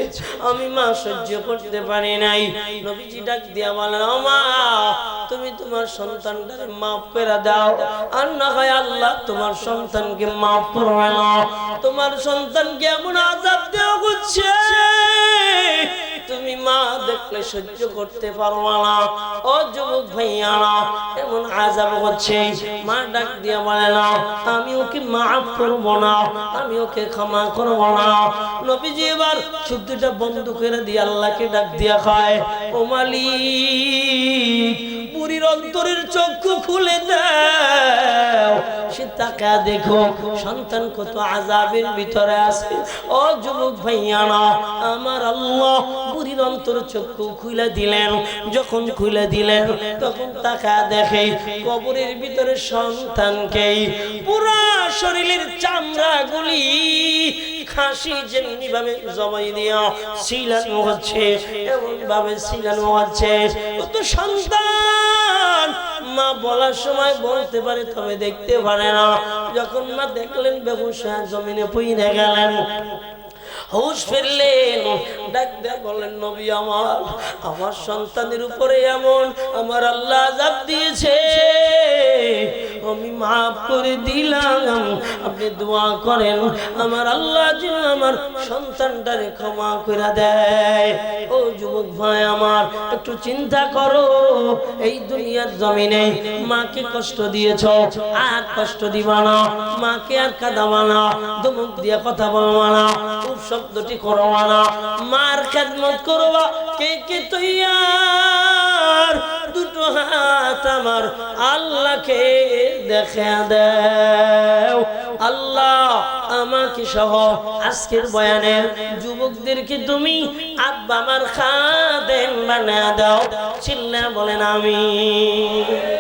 আমি মা সহ্য করতে পারি নাই। নবীজি ডাক দিয়া বলেন ও মা, তুমি তোমার সন্তানটাকে মাফ করে দাও, আর না হয় আল্লাহ তোমার সন্তানকে মাফ করবে না। তোমার সন্তানকে এমন আযাব দেওয়া হচ্ছে তুমি মা দেখলে সহ্য করতে পারবা না। ও যুবক ভাইয়ারা, এমন আযাব হচ্ছে। মা ডাক দিয়া বলে না আমি ওকে মাফ করব না, আমি ওকে ক্ষমা করব না। নবীজি এবার শুদ্ধটা বন্ধ করে দিয়ে আল্লাহকে ডাক দিয়া কয় ও মালিক, বুড়ির অন্তরের চক্ষু খুলে দাও, সে তাকা দেখো সন্তান কত আযাবের ভিতরে আছে। ও যুবক ভাইয়ারা আমার, আল্লাহ বুড়ির অন্তর চক্ষু খুলে দিলেন। যখন খুলে দিলেন তখন তাকা দেখে কবরের ভিতরে সন্তানকে পুরা শরীরের চামড়াগুলি খাসি যেমনি ভাবে জবাই দিয়া ছিলানো হচ্ছে, এমন ভাবে ছিলানো হচ্ছে। ও তো সন্তান, মা বলার সময় বলতে পারে তবে দেখতে পারে না। যখন মা দেখলেন বেহুশ হয়ে জমিনে পড়ে গেলেন, হুঁশ ফিরলেন, ডাক দিয়ে বলেন নবী আমার, আমার সন্তানের উপরে এমন আমার আল্লাহ আযাব দিয়েছে। ও আমি মাফ করে দিলাম। আপনি দোয়া করেন আমার আল্লাহ যেন আমার সন্তানটারে ক্ষমা করে দেয়। ও যুবক ভাই আমার, একটু চিন্তা করো, এই দুনিয়ার জমিনে মাকে কষ্ট দিয়েছ, আর কষ্ট দিবা না। মাকে আর কাঁদাবা না, ধমক দিয়া কথা বলবা না, খুব শব্দটি করবা না, মার খেদমত করবা। কে কে তৈয়ার? দুটো হাত আমার আল্লাহকে দেখা দাও। আল্লাহ আমাকে সহ আজকের বয়ানের যুবকদেরকে তুমি আব্বা আমার খাদেম বানা দাও। চিল্লা বলেন আমিন।